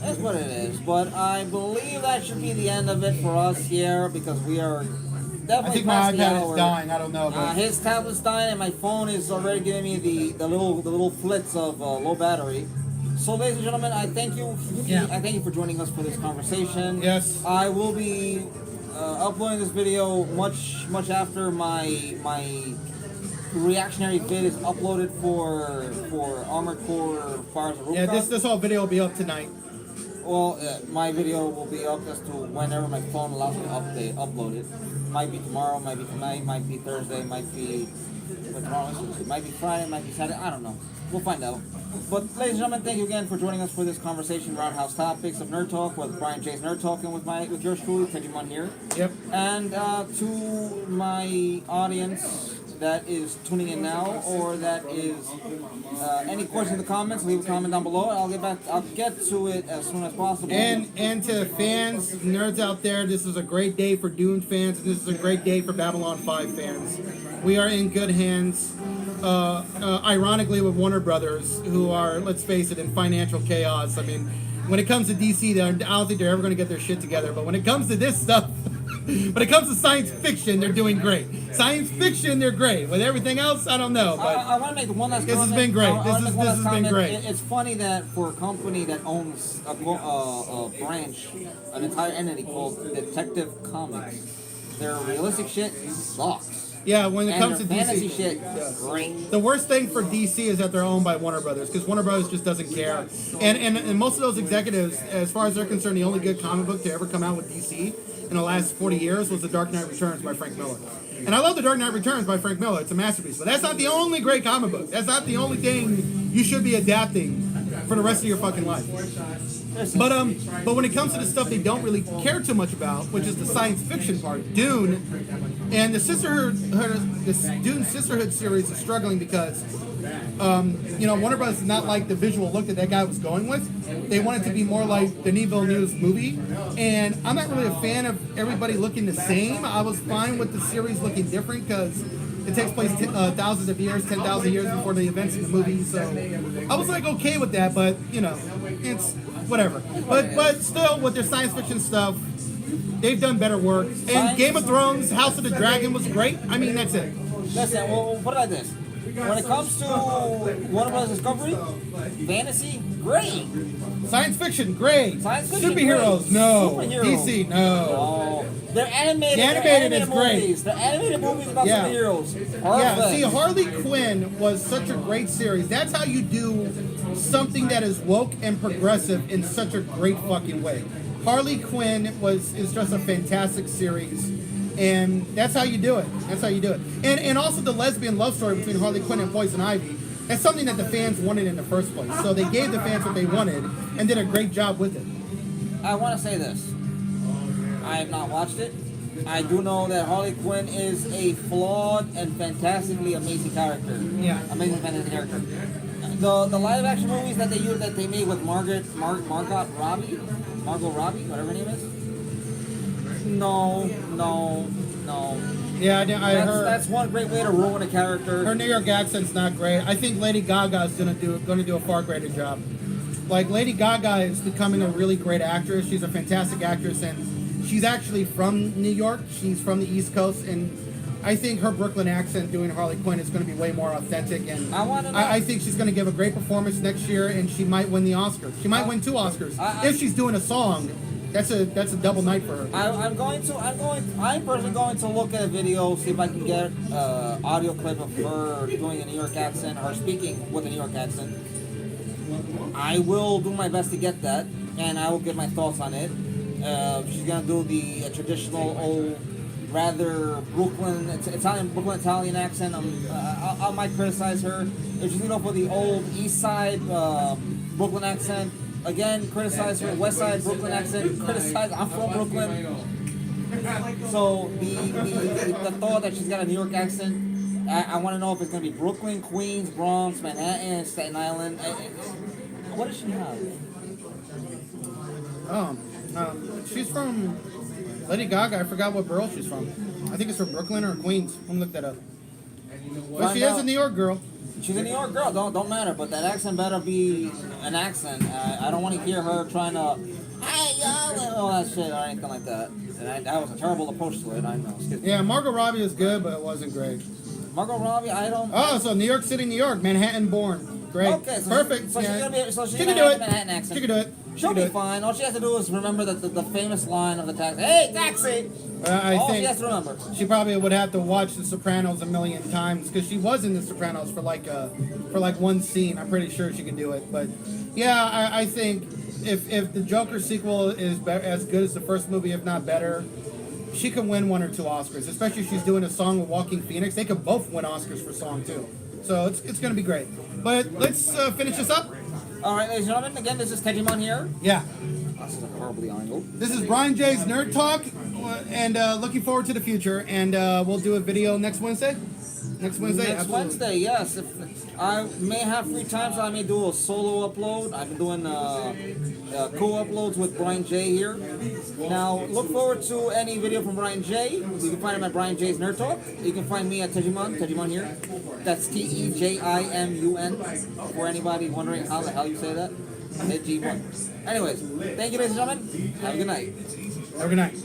That's what it is. But I believe that should be the end of it for us here, because we are definitely I think past my the iPad hour. is dying. I don't know. But His tablet's dying, and my phone is already giving me the little flits of low battery. So, ladies and gentlemen, I thank you. I thank you for joining us for this conversation. Yes. I will be uploading this video much after my reactionary vid is uploaded for Armored Core Fires of Rubicon. yeah, this whole video will be up tonight. Well, my video will be up as to whenever my phone allows me to upload it. Might be tomorrow, might be tonight, might be Thursday, might be tomorrow. It might be Friday, might be Saturday. I don't know. We'll find out. But, ladies and gentlemen, thank you again for joining us for this conversation, Roundhouse Topics of Nerd Talk, with Brian J's Nerd Talking with yours truly, Teddy Munir. Yep. And to my audience that is tuning in now, or that is any questions in the comments, leave a comment down below. I'll get to it as soon as possible. And to fans, nerds out there, this is a great day for Dune fans. This is a great day for Babylon 5 fans. We are in good hands. Ironically, with Warner Brothers, who are, let's face it, in financial chaos. I mean, when it comes to DC, I don't think they're ever going to get their shit together. But when it comes to this stuff, when it comes to science fiction, they're doing great. Science fiction, they're great. With everything else, I don't know. But I want to make one last comment. This has been great. This has been great. It's funny that for a company that owns a branch, an entire entity called Detective Comics, their realistic shit sucks. Yeah, when it comes to fantasy DC, shit, great. the worst thing for DC is that they're owned by Warner Brothers, because Warner Brothers just doesn't care. And most of those executives, as far as they're concerned, the only good comic book to ever come out with DC in the last 40 years was The Dark Knight Returns by Frank Miller. And I love The Dark Knight Returns by Frank Miller. It's a masterpiece. But that's not the only great comic book. That's not the only thing you should be adapting for the rest of your fucking life. But when it comes to the stuff they don't really care too much about, which is the science fiction part, Dune, and the Dune Sisterhood series is struggling because, Warner Bros. Did not like the visual look that guy was going with. They wanted to be more like the Denis Villeneuve's movie, and I'm not really a fan of everybody looking the same. I was fine with the series looking different because it takes place thousands of years, 10,000 years before the events in the movie. So I was like okay with that, but it's whatever. But still, with their science fiction stuff, they've done better work. And Game of Thrones, House of the Dragon was great. I mean, that's it. Listen, we'll put it like this. When it comes to Warner Bros. Discovery, fantasy, great. Science fiction, great. Science fiction, Superheroes, great. no. Superheroes. DC, no. Oh, they're animated. The animated is great. Movies. They're animated movies about Yeah. superheroes. Perfect. Yeah, see, Harley Quinn was such a great series. That's how you do something that is woke and progressive in such a great fucking way. Harley Quinn is just a fantastic series, and that's how you do it. That's how you do it. And also the lesbian love story between Harley Quinn and Poison Ivy. That's something that the fans wanted in the first place. So they gave the fans what they wanted and did a great job with it. I want to say this. I have not watched it. I do know that Harley Quinn is a flawed and fantastically amazing character. Yeah. Amazing, fantastic character. The live action movies that they made with Margot Robbie, whatever her name is. No. Yeah, I heard. That's one great way to ruin a character. Her New York accent's not great. I think Lady Gaga is going to do a far greater job. Like, Lady Gaga is becoming a really great actress. She's a fantastic actress, and she's actually from New York. She's from the East Coast, and I think her Brooklyn accent doing Harley Quinn is going to be way more authentic. And I think she's going to give a great performance next year, and she might win the Oscar. She might win 2 Oscars if she's doing a song. That's a double night for her. I'm personally going to look at a video, see if I can get audio clip of her doing a New York accent, her speaking with a New York accent. I will do my best to get that, and I will give my thoughts on it. She's gonna do the traditional old, rather Brooklyn Italian accent. I might criticize her if she's gonna go for the old East Side Brooklyn accent. Again, criticize her. West Side Brooklyn accent. Criticize. I'm from Brooklyn. So the thought that she's got a New York accent, I want to know if it's gonna be Brooklyn, Queens, Bronx, Manhattan, Staten Island. What does she have? She's from Lady Gaga. I forgot what borough she's from. I think it's from Brooklyn or Queens. I'm gonna look that up. But she is a New York girl. She's a New York girl. Don't matter. But that accent better be an accent. I don't want to hear her trying to, hey y'all, and all that shit or anything like that. And that was a terrible approach to it. I know. Yeah, Margot Robbie is good, but it wasn't great. Margot Robbie, I don't. Oh, so New York City, New York, Manhattan born. Great. Okay, so Perfect. So she's gonna be. So she's she gonna can do have it. a Manhattan accent. She can do it. She'll be fine. All she has to do is remember the famous line of the taxi. Hey, taxi! I All think she has to remember. she probably would have to watch The Sopranos a million times because she was in The Sopranos for like one scene. I'm pretty sure she could do it. But yeah, I think if the Joker sequel is as good as the first movie, if not better, she can win 1 or 2 Oscars. Especially if she's doing a song with Joaquin Phoenix. They could both win Oscars for song too. So it's going to be great. But let's finish this up. All right, ladies and gentlemen. Again, this is Tegimon here. Yeah. This is horribly angled. This is Brian J's Nerd Talk, and looking forward to the future. And we'll do a video next Wednesday. Next Wednesday. Next Absolutely. Wednesday, yes. If I may have free time, so I may do a solo upload. I've been doing co-uploads with Brian J here. Now, look forward to any video from Brian J. You can find him at Brian J's Nerd Talk. You can find me at Tegimon here. That's Tejimun. For anybody wondering how the hell you say that, Tegimon. Anyways, thank you, ladies and gentlemen. Have a good night. Have a good night.